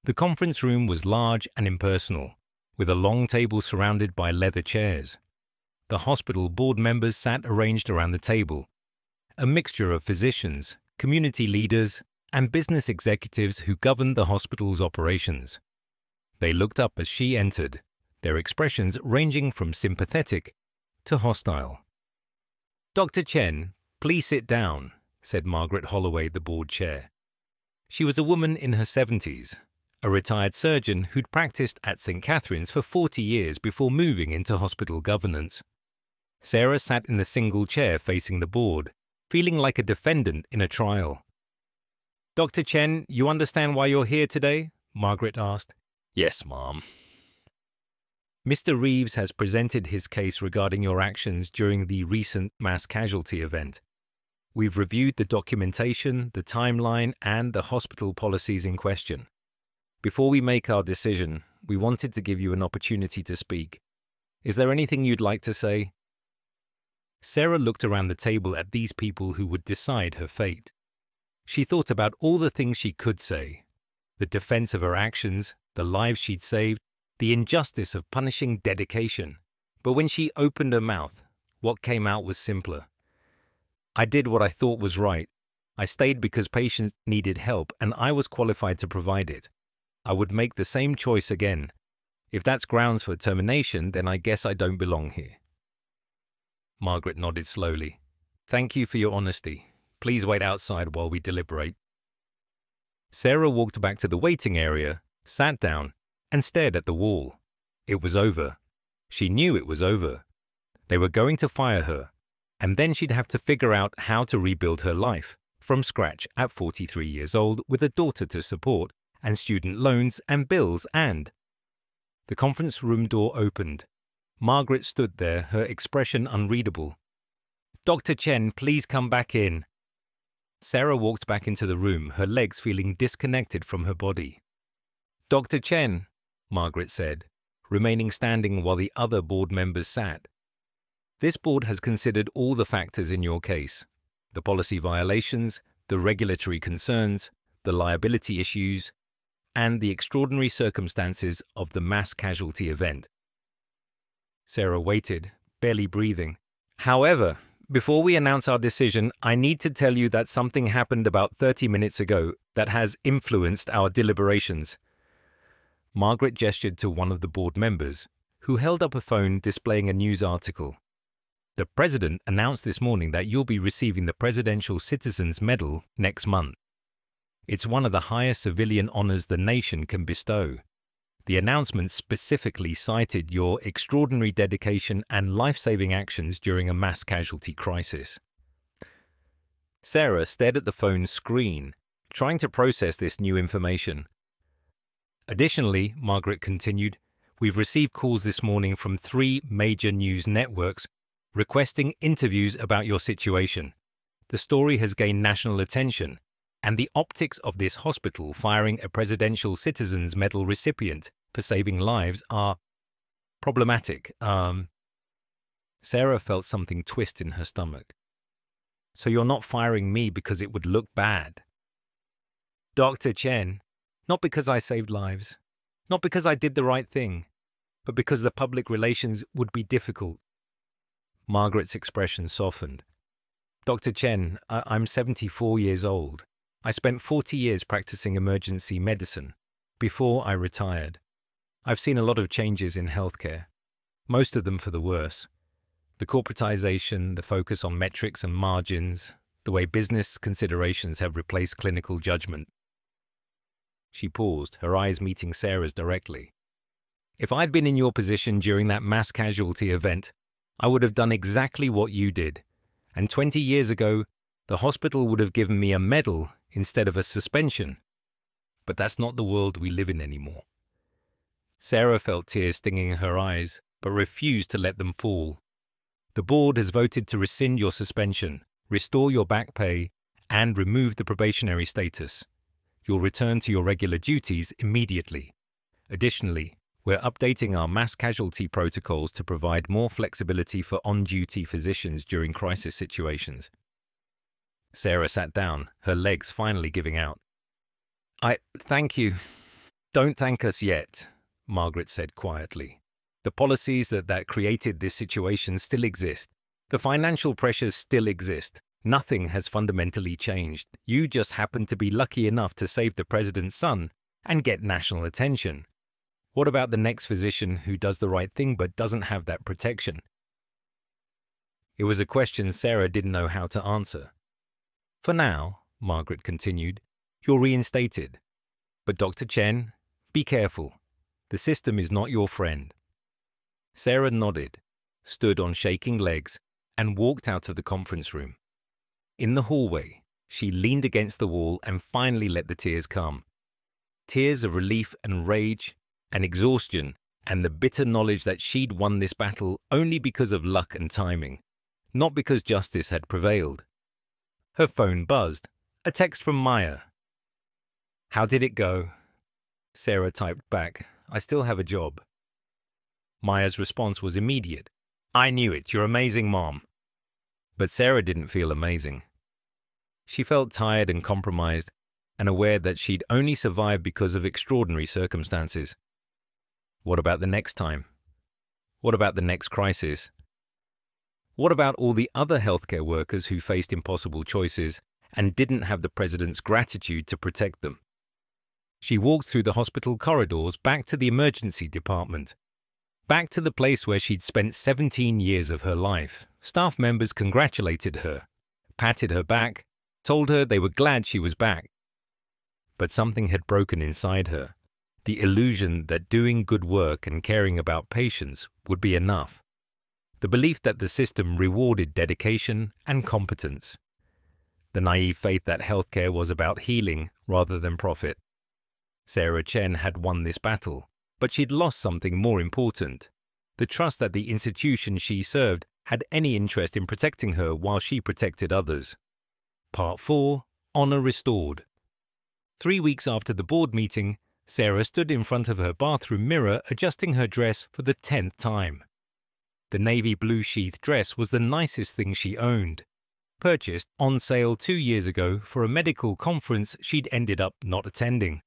The conference room was large and impersonal, with a long table surrounded by leather chairs. The hospital board members sat arranged around the table, a mixture of physicians, community leaders, and business executives who governed the hospital's operations. They looked up as she entered, their expressions ranging from sympathetic to hostile. Dr. Chen, please sit down, said Margaret Holloway, the board chair. She was a woman in her 70s, a retired surgeon who'd practiced at St. Catherine's for 40 years before moving into hospital governance. Sarah sat in the single chair facing the board, feeling like a defendant in a trial. Dr. Chen, you understand why you're here today? Margaret asked. Yes, Mom. Mr. Reeves has presented his case regarding your actions during the recent mass casualty event. We've reviewed the documentation, the timeline, and the hospital policies in question. Before we make our decision, we wanted to give you an opportunity to speak. Is there anything you'd like to say? Sarah looked around the table at these people who would decide her fate. She thought about all the things she could say: the defense of her actions, the lives she'd saved, the injustice of punishing dedication. But when she opened her mouth, what came out was simpler. I did what I thought was right. I stayed because patients needed help and I was qualified to provide it. I would make the same choice again. If that's grounds for termination, then I guess I don't belong here. Margaret nodded slowly. Thank you for your honesty. Please wait outside while we deliberate. Sarah walked back to the waiting area, sat down, and stared at the wall. It was over. She knew it was over. They were going to fire her, and then she'd have to figure out how to rebuild her life from scratch at 43 years old with a daughter to support and student loans and bills and... The conference room door opened. Margaret stood there, her expression unreadable. Dr. Chen, please come back in. Sarah walked back into the room, her legs feeling disconnected from her body. Dr. Chen, Margaret said, remaining standing while the other board members sat. This board has considered all the factors in your case: the policy violations, the regulatory concerns, the liability issues, and the extraordinary circumstances of the mass casualty event. Sarah waited, barely breathing. However, before we announce our decision, I need to tell you that something happened about 30 minutes ago that has influenced our deliberations. Margaret gestured to one of the board members, who held up a phone displaying a news article. The president announced this morning that you'll be receiving the Presidential Citizens Medal next month. It's one of the highest civilian honors the nation can bestow. The announcement specifically cited your extraordinary dedication and life-saving actions during a mass casualty crisis. Sarah stared at the phone's screen, trying to process this new information. Additionally, Margaret continued, we've received calls this morning from 3 major news networks requesting interviews about your situation. The story has gained national attention, and the optics of this hospital firing a Presidential Citizens Medal recipient for saving lives are problematic. Sarah felt something twist in her stomach. So you're not firing me because it would look bad? Dr. Chen, not because I saved lives, not because I did the right thing, but because the public relations would be difficult. Margaret's expression softened. Dr. Chen, I'm 74 years old. I spent 40 years practicing emergency medicine before I retired. I've seen a lot of changes in healthcare, most of them for the worse. The corporatization, the focus on metrics and margins, the way business considerations have replaced clinical judgment. She paused, her eyes meeting Sarah's directly. If I'd been in your position during that mass casualty event, I would have done exactly what you did. And 20 years ago, the hospital would have given me a medal instead of a suspension. But that's not the world we live in anymore. Sarah felt tears stinging her eyes, but refused to let them fall. The board has voted to rescind your suspension, restore your back pay, and remove the probationary status. You'll return to your regular duties immediately. Additionally, we're updating our mass casualty protocols to provide more flexibility for on-duty physicians during crisis situations. Sarah sat down, her legs finally giving out. Thank you. Don't thank us yet, Margaret said quietly. The policies that created this situation still exist. The financial pressures still exist. Nothing has fundamentally changed. You just happen to be lucky enough to save the president's son and get national attention. What about the next physician who does the right thing but doesn't have that protection? It was a question Sarah didn't know how to answer. For now, Margaret continued, you're reinstated. But Dr. Chen, be careful. The system is not your friend. Sarah nodded, stood on shaking legs, and walked out of the conference room. In the hallway, she leaned against the wall and finally let the tears come. tears of relief and rage and exhaustion and the bitter knowledge that she'd won this battle only because of luck and timing, not because justice had prevailed. Her phone buzzed. A text from Maya. "How did it go?" Sarah typed back, "I still have a job." Maya's response was immediate. "I knew it. You're amazing, Mom." But Sarah didn't feel amazing. She felt tired and compromised, and aware that she'd only survived because of extraordinary circumstances. What about the next time? What about the next crisis? What about all the other healthcare workers who faced impossible choices and didn't have the president's gratitude to protect them? She walked through the hospital corridors back to the emergency department, back to the place where she'd spent 17 years of her life. Staff members congratulated her, patted her back, told her they were glad she was back. But something had broken inside her, the illusion that doing good work and caring about patients would be enough, the belief that the system rewarded dedication and competence, the naive faith that healthcare was about healing rather than profit. Sarah Chen had won this battle, but she'd lost something more important, the trust that the institution she served had any interest in protecting her while she protected others. Part 4. Honor Restored. 3 weeks after the board meeting, Sarah stood in front of her bathroom mirror adjusting her dress for the 10th time. The navy blue sheath dress was the nicest thing she owned, purchased on sale 2 years ago for a medical conference she'd ended up not attending.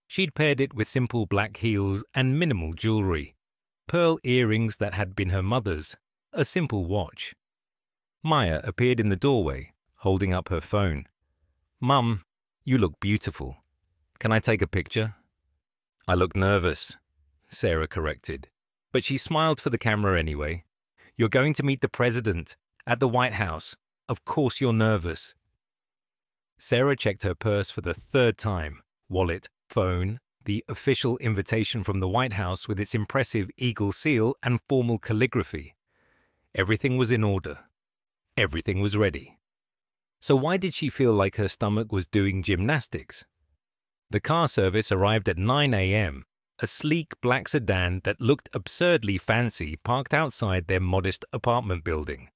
She'd paired it with simple black heels and minimal jewelry, pearl earrings that had been her mother's, a simple watch. Maya appeared in the doorway, holding up her phone. "Mum, you look beautiful. Can I take a picture?" "I look nervous," Sarah corrected, but she smiled for the camera anyway. "You're going to meet the president at the White House. Of course you're nervous." Sarah checked her purse for the 3rd time, wallet, phone, the official invitation from the White House with its impressive eagle seal and formal calligraphy. Everything was in order. Everything was ready. So why did she feel like her stomach was doing gymnastics? The car service arrived at 9 a.m., a sleek black sedan that looked absurdly fancy parked outside their modest apartment building.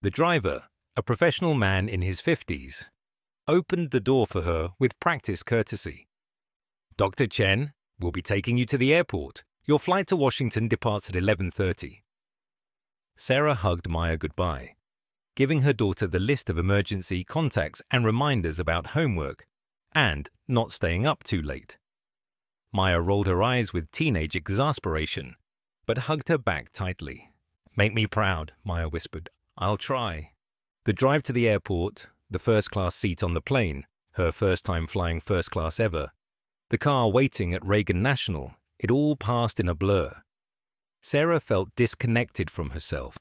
The driver, a professional man in his 50s, opened the door for her with practiced courtesy. "Dr. Chen, we'll be taking you to the airport. Your flight to Washington departs at 11:30. Sarah hugged Maya goodbye, giving her daughter the list of emergency contacts and reminders about homework and not staying up too late. Maya rolled her eyes with teenage exasperation, but hugged her back tightly. "Make me proud," Maya whispered. "I'll try." The drive to the airport, the first-class seat on the plane, her first time flying first class ever, the car waiting at Reagan National, it all passed in a blur. Sarah felt disconnected from herself,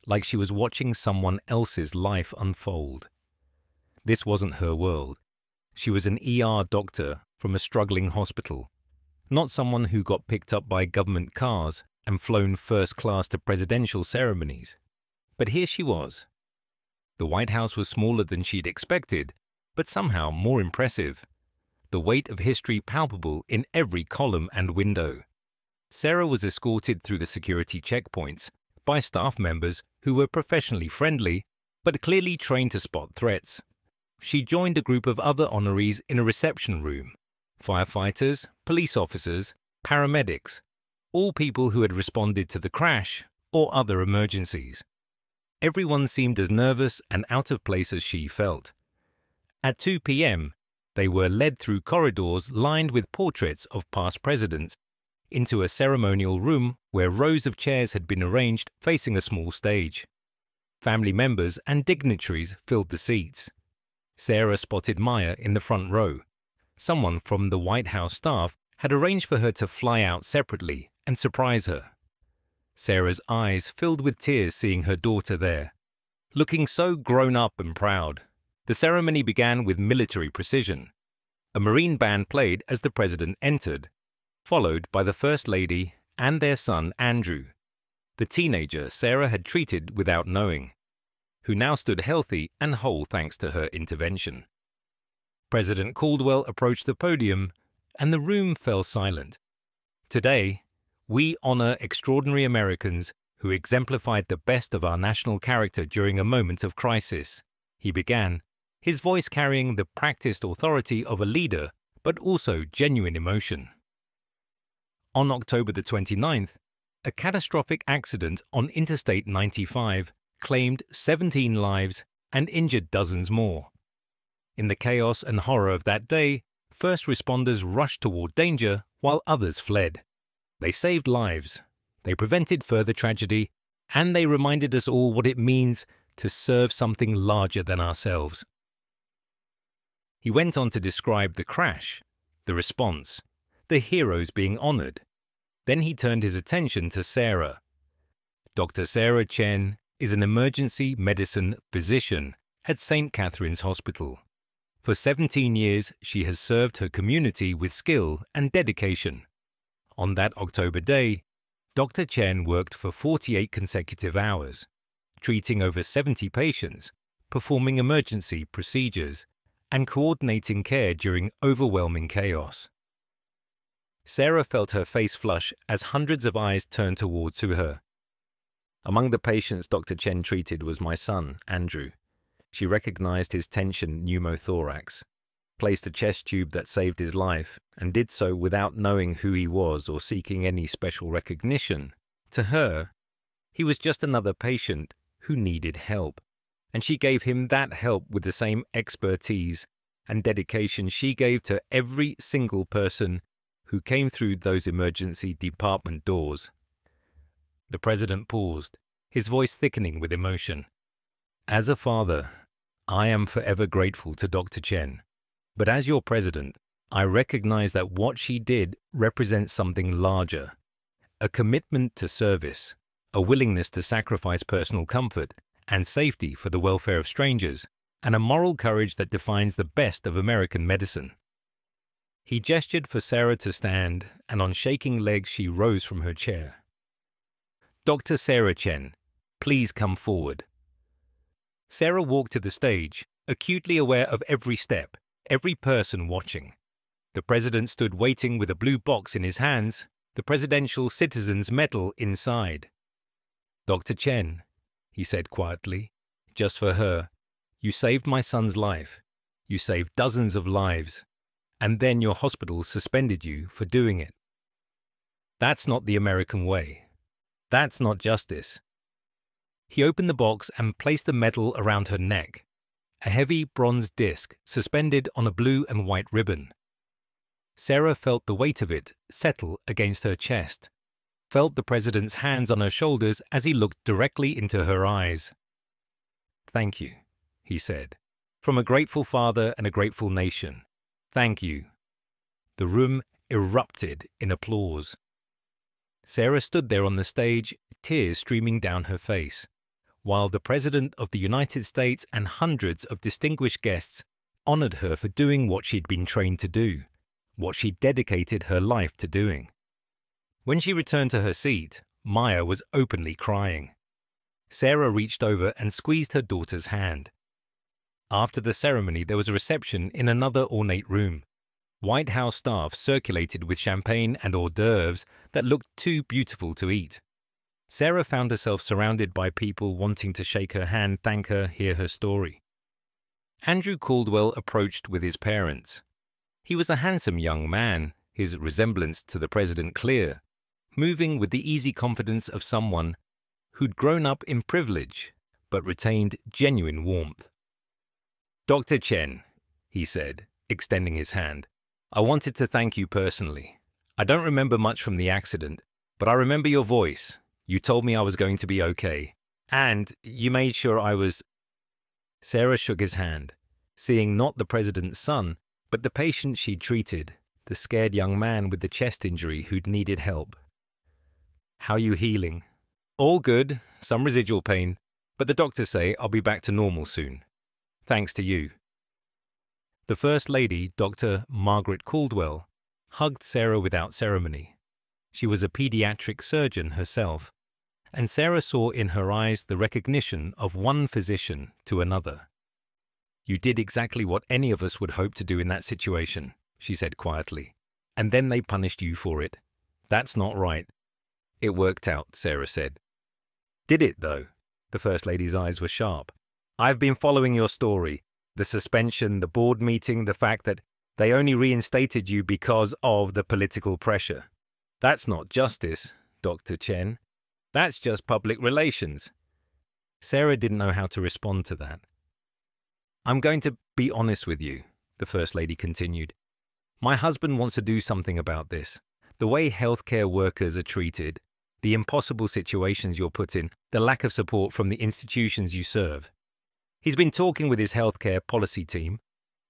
like she was watching someone else's life unfold. This wasn't her world. She was an ER doctor from a struggling hospital, not someone who got picked up by government cars and flown first class to presidential ceremonies. But here she was. The White House was smaller than she'd expected, but somehow more impressive. The weight of history palpable in every column and window. Sarah was escorted through the security checkpoints by staff members who were professionally friendly, but clearly trained to spot threats. She joined a group of other honorees in a reception room. Firefighters, police officers, paramedics, all people who had responded to the crash or other emergencies. Everyone seemed as nervous and out of place as she felt. At 2 p.m., they were led through corridors lined with portraits of past presidents into a ceremonial room where rows of chairs had been arranged facing a small stage. Family members and dignitaries filled the seats. Sarah spotted Maya in the front row. Someone from the White House staff had arranged for her to fly out separately and surprise her. Sarah's eyes filled with tears seeing her daughter there, looking so grown up and proud. The ceremony began with military precision. A Marine band played as the president entered, followed by the First Lady and their son Andrew, the teenager Sarah had treated without knowing, who now stood healthy and whole thanks to her intervention. President Caldwell approached the podium, and the room fell silent. Today, we honor extraordinary Americans who exemplified the best of our national character during a moment of crisis, he began, his voice carrying the practiced authority of a leader, but also genuine emotion. On October the 29th, a catastrophic accident on Interstate 95 claimed 17 lives and injured dozens more. In the chaos and horror of that day, first responders rushed toward danger while others fled. They saved lives, they prevented further tragedy, and they reminded us all what it means to serve something larger than ourselves. He went on to describe the crash, the response, the heroes being honored. Then he turned his attention to Sarah. Dr. Sarah Chen is an emergency medicine physician at St. Catherine's Hospital. For 17 years, she has served her community with skill and dedication. On that October day, Dr. Chen worked for 48 consecutive hours, treating over 70 patients, performing emergency procedures, and coordinating care during overwhelming chaos. Sarah felt her face flush as hundreds of eyes turned towards her. Among the patients Dr. Chen treated was my son, Andrew. She recognized his tension pneumothorax, placed a chest tube that saved his life, and did so without knowing who he was or seeking any special recognition. To her, he was just another patient who needed help, and she gave him that help with the same expertise and dedication she gave to every single person who came through those emergency department doors. The president paused, his voice thickening with emotion. As a father, I am forever grateful to Dr. Chen, but as your president, I recognize that what she did represents something larger, a commitment to service, a willingness to sacrifice personal comfort and safety for the welfare of strangers, and a moral courage that defines the best of American medicine. He gestured for Sarah to stand, and on shaking legs she rose from her chair. Dr. Sarah Chen, please come forward. Sarah walked to the stage, acutely aware of every step, every person watching. The president stood waiting with a blue box in his hands, the Presidential Citizen's Medal inside. Dr. Chen, he said quietly, just for her, you saved my son's life. You saved dozens of lives. And then your hospital suspended you for doing it. That's not the American way. That's not justice. He opened the box and placed the medal around her neck, a heavy bronze disc suspended on a blue and white ribbon. Sarah felt the weight of it settle against her chest, felt the president's hands on her shoulders as he looked directly into her eyes. Thank you, he said, from a grateful father and a grateful nation. Thank you. The room erupted in applause. Sarah stood there on the stage, tears streaming down her face, while the President of the United States and hundreds of distinguished guests honored her for doing what she'd been trained to do, what she dedicated her life to doing. When she returned to her seat, Maya was openly crying. Sarah reached over and squeezed her daughter's hand. After the ceremony, there was a reception in another ornate room. White House staff circulated with champagne and hors d'oeuvres that looked too beautiful to eat. Sarah found herself surrounded by people wanting to shake her hand, thank her, hear her story. Andrew Caldwell approached with his parents. He was a handsome young man, his resemblance to the president clear, moving with the easy confidence of someone who'd grown up in privilege but retained genuine warmth. Dr. Chen, he said, extending his hand, I wanted to thank you personally. I don't remember much from the accident, but I remember your voice. You told me I was going to be okay, and you made sure I was... Sarah shook his hand, seeing not the president's son, but the patient she'd treated, the scared young man with the chest injury who'd needed help. How you healing? All good, some residual pain, but the doctors say I'll be back to normal soon. Thanks to you. The First Lady, Dr. Margaret Caldwell, hugged Sarah without ceremony. She was a pediatric surgeon herself, and Sarah saw in her eyes the recognition of one physician to another. You did exactly what any of us would hope to do in that situation, she said quietly, and then they punished you for it. That's not right. It worked out, Sarah said. Did it, though? The First Lady's eyes were sharp. I've been following your story. The suspension, the board meeting, the fact that they only reinstated you because of the political pressure. That's not justice, Dr. Chen. That's just public relations. Sarah didn't know how to respond to that. I'm going to be honest with you, the First Lady continued. My husband wants to do something about this. The way healthcare workers are treated, the impossible situations you're put in, the lack of support from the institutions you serve. He's been talking with his healthcare policy team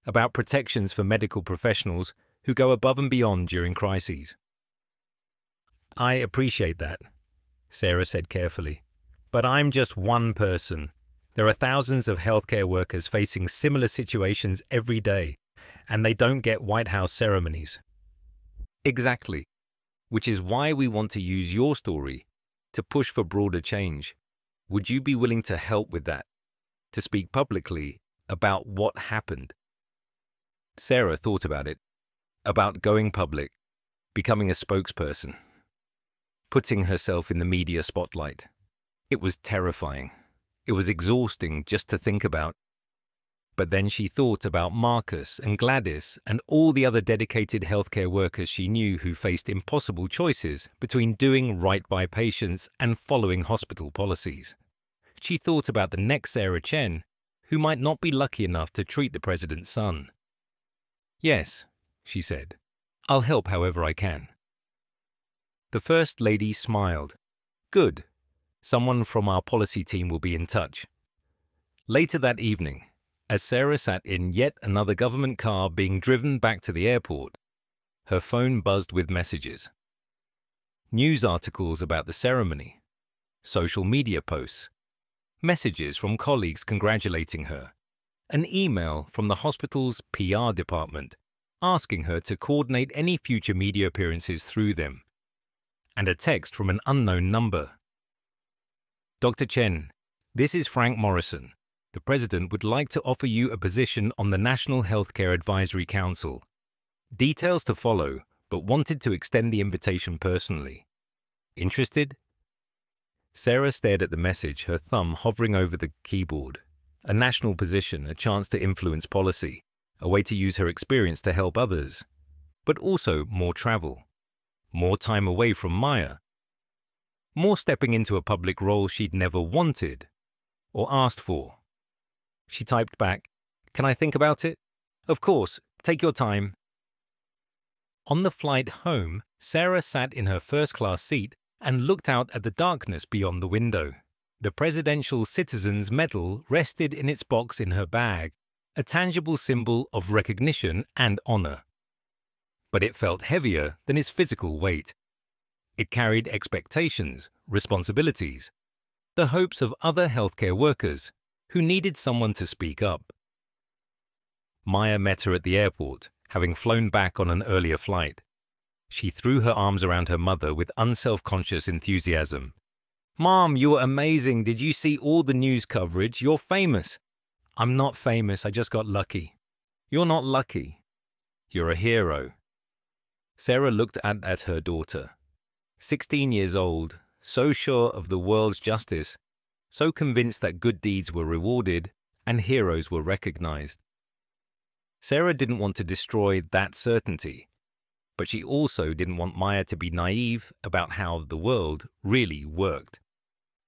about protections for medical professionals who go above and beyond during crises. I appreciate that, Sarah said carefully. But I'm just one person. There are thousands of healthcare workers facing similar situations every day, and they don't get White House ceremonies. Exactly. Which is why we want to use your story to push for broader change. Would you be willing to help with that? To speak publicly about what happened? Sarah thought about it. About going public, becoming a spokesperson, putting herself in the media spotlight. It was terrifying. It was exhausting just to think about. But then she thought about Marcus and Gladys and all the other dedicated healthcare workers she knew who faced impossible choices between doing right by patients and following hospital policies. She thought about the next Sarah Chen, who might not be lucky enough to treat the president's son. Yes, she said. I'll help however I can. The First Lady smiled. Good. Someone from our policy team will be in touch. Later that evening, as Sarah sat in yet another government car being driven back to the airport, her phone buzzed with messages. News articles about the ceremony, social media posts, messages from colleagues congratulating her, an email from the hospital's PR department asking her to coordinate any future media appearances through them, and a text from an unknown number. Dr. Chen, this is Frank Morrison. The President would like to offer you a position on the National Healthcare Advisory Council. Details to follow, but wanted to extend the invitation personally. Interested? Sarah stared at the message, her thumb hovering over the keyboard. A national position, a chance to influence policy, a way to use her experience to help others. But also more travel, more time away from Maya, more stepping into a public role she'd never wanted or asked for. She typed back, "Can I think about it?" "Of course, take your time." On the flight home, Sarah sat in her first-class seat and looked out at the darkness beyond the window. The Presidential Citizen's Medal rested in its box in her bag, a tangible symbol of recognition and honor. But it felt heavier than its physical weight. It carried expectations, responsibilities, the hopes of other healthcare workers who needed someone to speak up. Maya met her at the airport, having flown back on an earlier flight. She threw her arms around her mother with unself-conscious enthusiasm. "Mom, you were amazing. Did you see all the news coverage? You're famous." "I'm not famous. I just got lucky." "You're not lucky. You're a hero." Sarah looked at her daughter. 16 years old, so sure of the world's justice, so convinced that good deeds were rewarded and heroes were recognized. Sarah didn't want to destroy that certainty, but she also didn't want Maya to be naive about how the world really worked.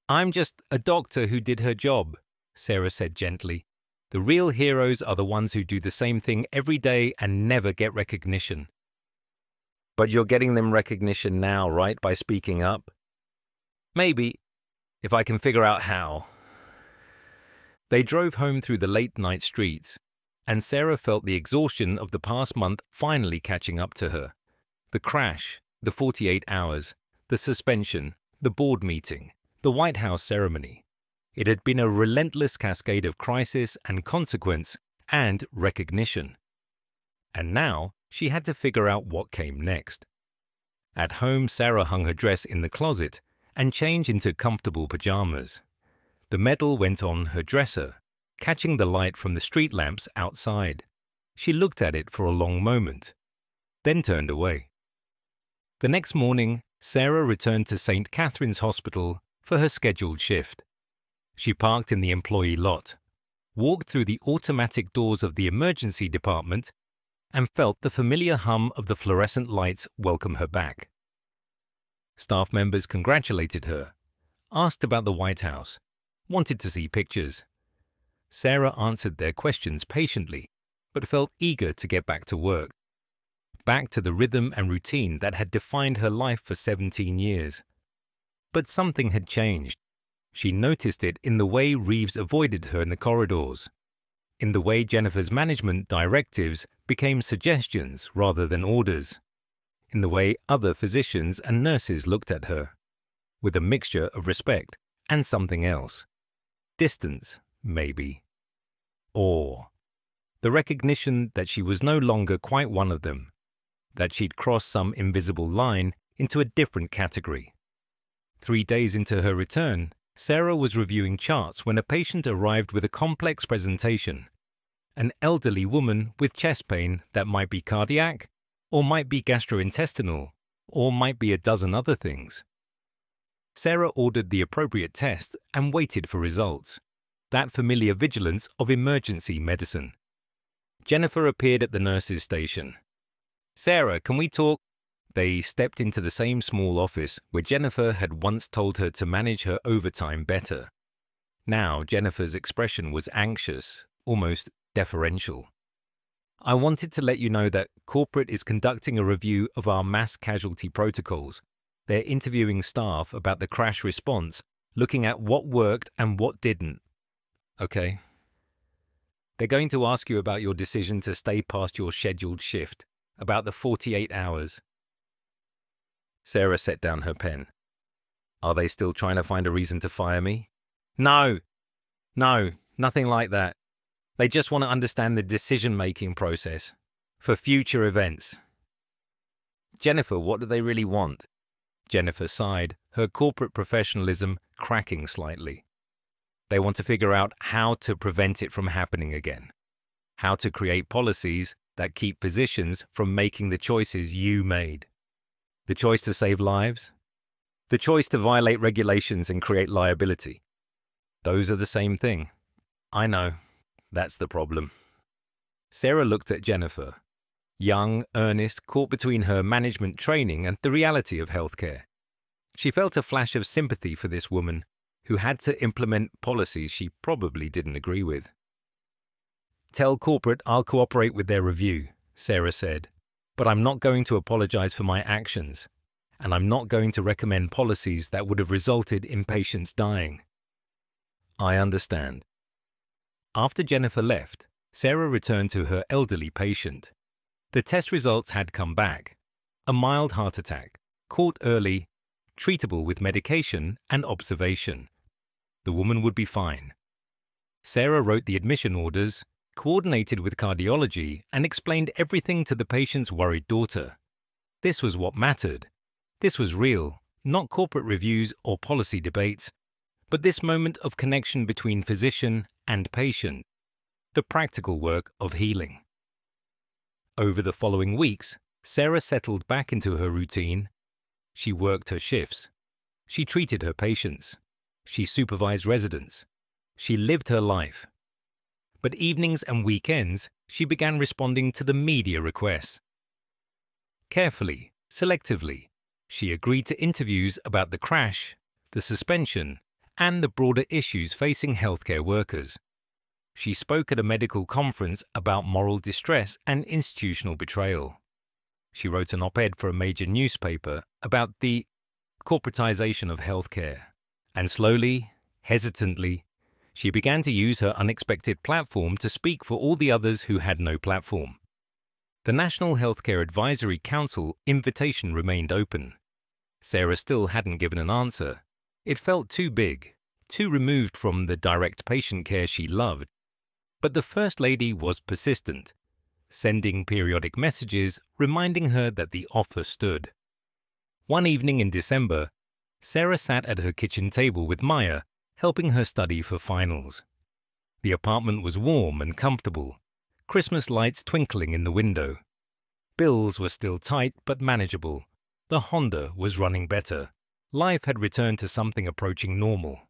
"I'm just a doctor who did her job," Sarah said gently. "The real heroes are the ones who do the same thing every day and never get recognition." "But you're getting them recognition now, right, by speaking up?" "Maybe, if I can figure out how." They drove home through the late-night streets, and Sarah felt the exhaustion of the past month finally catching up to her. The crash, the 48 hours, the suspension, the board meeting, the White House ceremony. It had been a relentless cascade of crisis and consequence and recognition. And now she had to figure out what came next. At home, Sarah hung her dress in the closet and changed into comfortable pajamas. The medal went on her dresser, catching the light from the street lamps outside. She looked at it for a long moment, then turned away. The next morning, Sarah returned to St. Catherine's Hospital for her scheduled shift. She parked in the employee lot, walked through the automatic doors of the emergency department, and felt the familiar hum of the fluorescent lights welcome her back. Staff members congratulated her, asked about the White House, wanted to see pictures. Sarah answered their questions patiently, but felt eager to get back to work, back to the rhythm and routine that had defined her life for 17 years. But something had changed. She noticed it in the way Reeves avoided her in the corridors, in the way Jennifer's management directives became suggestions rather than orders, in the way other physicians and nurses looked at her, with a mixture of respect and something else. Distance, maybe. Awe. The recognition that she was no longer quite one of them, that she'd crossed some invisible line into a different category. 3 days into her return, Sarah was reviewing charts when a patient arrived with a complex presentation. An elderly woman with chest pain that might be cardiac, or might be gastrointestinal, or might be a dozen other things. Sarah ordered the appropriate test and waited for results. That familiar vigilance of emergency medicine. Jennifer appeared at the nurse's station. "Sarah, can we talk?" They stepped into the same small office where Jennifer had once told her to manage her overtime better. Now Jennifer's expression was anxious, almost deferential. "I wanted to let you know that corporate is conducting a review of our mass casualty protocols. They're interviewing staff about the crash response, looking at what worked and what didn't." "Okay." "They're going to ask you about your decision to stay past your scheduled shift, about the 48 hours. Sarah set down her pen. "Are they still trying to find a reason to fire me?" No, nothing like that. They just want to understand the decision-making process for future events." "Jennifer, what do they really want?" Jennifer sighed, her corporate professionalism cracking slightly. "They want to figure out how to prevent it from happening again. How to create policies that keep physicians from making the choices you made. The choice to save lives. The choice to violate regulations and create liability. Those are the same thing." "I know. That's the problem." Sarah looked at Jennifer, young, earnest, caught between her management training and the reality of healthcare. She felt a flash of sympathy for this woman who had to implement policies she probably didn't agree with. "Tell corporate I'll cooperate with their review," Sarah said, "but I'm not going to apologize for my actions, and I'm not going to recommend policies that would have resulted in patients dying." "I understand." After Jennifer left, Sarah returned to her elderly patient. The test results had come back. A mild heart attack, caught early, treatable with medication and observation. The woman would be fine. Sarah wrote the admission orders, coordinated with cardiology, and explained everything to the patient's worried daughter. This was what mattered. This was real, not corporate reviews or policy debates, but this moment of connection between physician and patient, the practical work of healing. Over the following weeks, Sarah settled back into her routine. She worked her shifts. She treated her patients. She supervised residents. She lived her life. But evenings and weekends, she began responding to the media requests. Carefully, selectively, she agreed to interviews about the crash, the suspension, and the broader issues facing healthcare workers. She spoke at a medical conference about moral distress and institutional betrayal. She wrote an op-ed for a major newspaper about the corporatization of healthcare. And slowly, hesitantly, she began to use her unexpected platform to speak for all the others who had no platform. The National Healthcare Advisory Council invitation remained open. Sarah still hadn't given an answer. It felt too big, too removed from the direct patient care she loved. But the First Lady was persistent, sending periodic messages reminding her that the offer stood. One evening in December, Sarah sat at her kitchen table with Maya, helping her study for finals. The apartment was warm and comfortable, Christmas lights twinkling in the window. Bills were still tight but manageable, The Honda was running better. Life had returned to something approaching normal.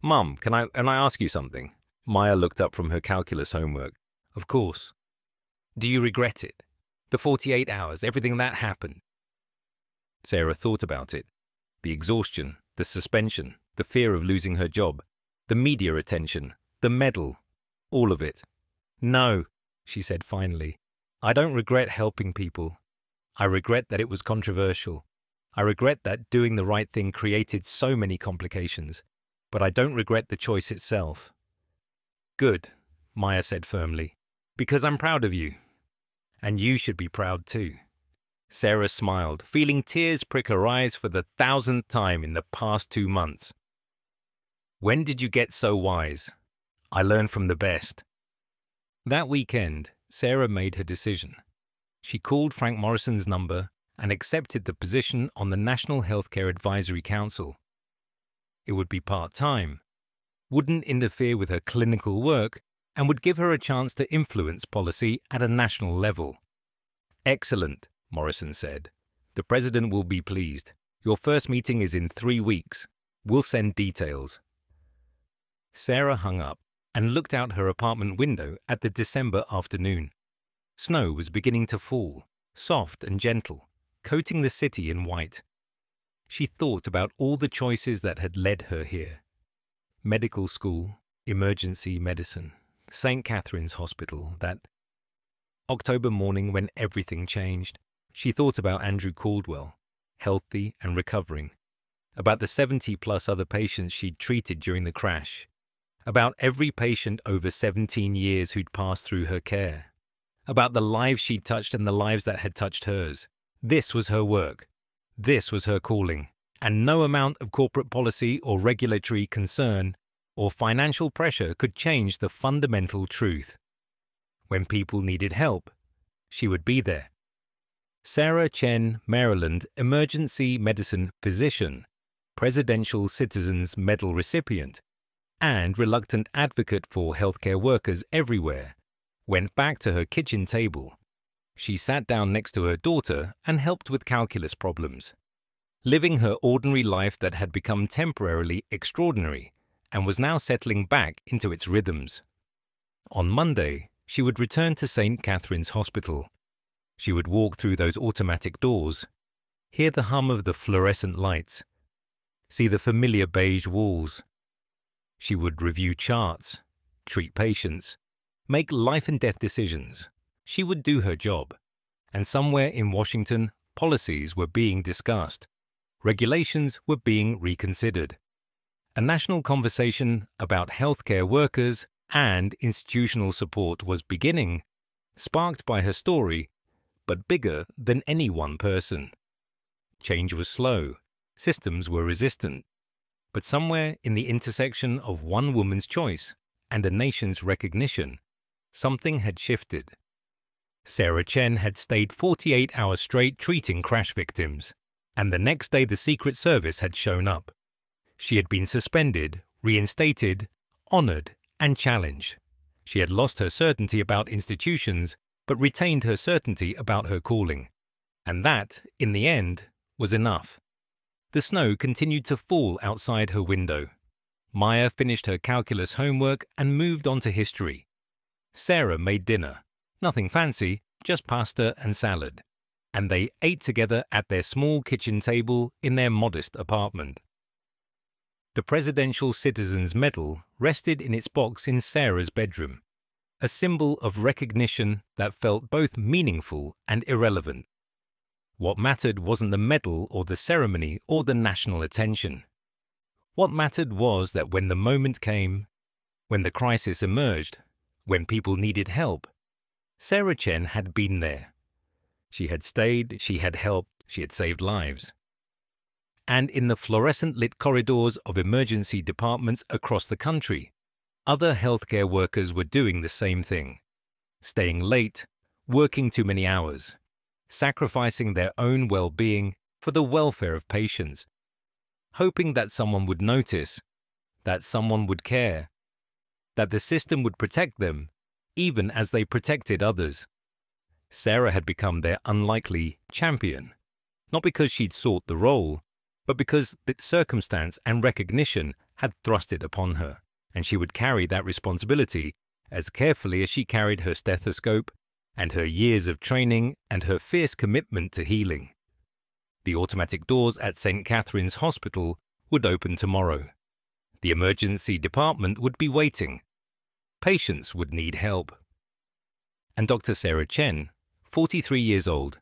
"Mum, can I ask you something?" Maya looked up from her calculus homework. "Of course." "Do you regret it? The 48 hours, everything that happened?" Sarah thought about it. The exhaustion, the suspension, the fear of losing her job, the media attention, the medal, all of it. "No," she said finally. "I don't regret helping people. I regret that it was controversial. I regret that doing the right thing created so many complications, but I don't regret the choice itself." "Good," Maya said firmly, "because I'm proud of you. And you should be proud too." Sarah smiled, feeling tears prick her eyes for the 1,000th time in the past 2 months. "When did you get so wise?" "I learned from the best." That weekend, Sarah made her decision. She called Frank Morrison's number and accepted the position on the National Healthcare Advisory Council. It would be part-time, wouldn't interfere with her clinical work, and would give her a chance to influence policy at a national level. "Excellent," Morrison said. "The president will be pleased. Your first meeting is in 3 weeks. We'll send details." Sarah hung up and looked out her apartment window at the December afternoon. Snow was beginning to fall, soft and gentle, coating the city in white. She thought about all the choices that had led her here. Medical school, emergency medicine, St. Catherine's Hospital, that October morning when everything changed. She thought about Andrew Caldwell, healthy and recovering, about the 70-plus other patients she'd treated during the crash, about every patient over 17 years who'd passed through her care, about the lives she'd touched and the lives that had touched hers. This was her work. This was her calling, and no amount of corporate policy or regulatory concern or financial pressure could change the fundamental truth. When people needed help, she would be there. Sarah Chen, Maryland, emergency medicine physician, Presidential Citizens Medal recipient, and reluctant advocate for healthcare workers everywhere, went back to her kitchen table. She sat down next to her daughter and helped with calculus problems, living her ordinary life that had become temporarily extraordinary and was now settling back into its rhythms. On Monday, she would return to St. Catherine's Hospital. She would walk through those automatic doors, hear the hum of the fluorescent lights, see the familiar beige walls. She would review charts, treat patients, make life and death decisions. She would do her job. And somewhere in Washington, policies were being discussed. Regulations were being reconsidered. A national conversation about healthcare workers and institutional support was beginning, sparked by her story, but bigger than any one person. Change was slow, systems were resistant, but somewhere in the intersection of one woman's choice and a nation's recognition, something had shifted. Sarah Chen had stayed 48 hours straight treating crash victims, and the next day the Secret Service had shown up. She had been suspended, reinstated, honored, and challenged. She had lost her certainty about institutions, but retained her certainty about her calling. And that, in the end, was enough. The snow continued to fall outside her window. Maya finished her calculus homework and moved on to history. Sarah made dinner. Nothing fancy, just pasta and salad. And they ate together at their small kitchen table in their modest apartment. The Presidential Citizens Medal rested in its box in Sarah's bedroom, a symbol of recognition that felt both meaningful and irrelevant. What mattered wasn't the medal or the ceremony or the national attention. What mattered was that when the moment came, when the crisis emerged, when people needed help, Sarah Chen had been there. She had stayed, she had helped, she had saved lives. And in the fluorescent-lit corridors of emergency departments across the country, other healthcare workers were doing the same thing, staying late, working too many hours, sacrificing their own well-being for the welfare of patients, hoping that someone would notice, that someone would care, that the system would protect them, even as they protected others. Sarah had become their unlikely champion. not because she'd sought the role, but because the circumstance and recognition had thrust it upon her, and she would carry that responsibility as carefully as she carried her stethoscope and her years of training and her fierce commitment to healing. The automatic doors at St. Catherine's Hospital would open tomorrow. The emergency department would be waiting. Patients would need help. And Dr. Sarah Chen, 43 years old,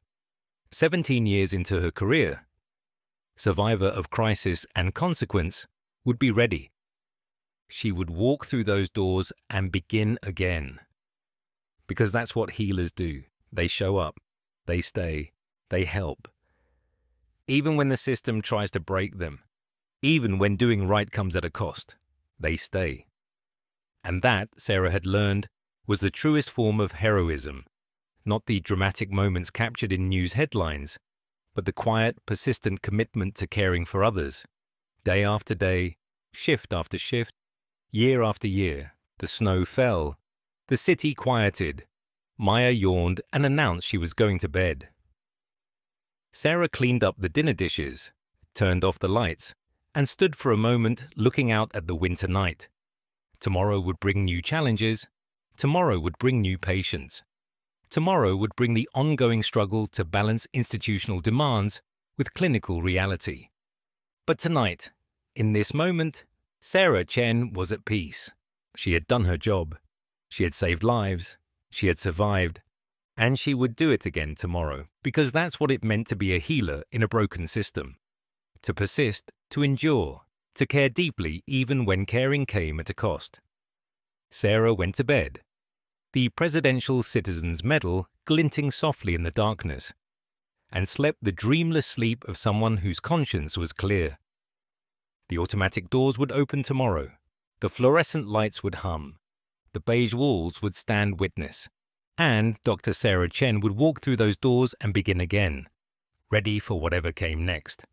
17 years into her career, survivor of crisis and consequence, would be ready. She would walk through those doors and begin again. Because that's what healers do. They show up, they stay, they help. Even when the system tries to break them, even when doing right comes at a cost, they stay. And that, Sarah had learned, was the truest form of heroism, not the dramatic moments captured in news headlines, but the quiet, persistent commitment to caring for others. Day after day, shift after shift, year after year, the snow fell, the city quieted. Maya yawned and announced she was going to bed. Sarah cleaned up the dinner dishes, turned off the lights, and stood for a moment looking out at the winter night. Tomorrow would bring new challenges. Tomorrow would bring new patients. Tomorrow would bring the ongoing struggle to balance institutional demands with clinical reality. But tonight, in this moment, Sarah Chen was at peace. She had done her job. She had saved lives. She had survived. And she would do it again tomorrow, because that's what it meant to be a healer in a broken system. To persist, to endure, to care deeply even when caring came at a cost. Sarah went to bed, the Presidential Citizen's Medal glinting softly in the darkness, and slept the dreamless sleep of someone whose conscience was clear. The automatic doors would open tomorrow. The fluorescent lights would hum. The beige walls would stand witness. And Dr. Sarah Chen would walk through those doors and begin again, ready for whatever came next.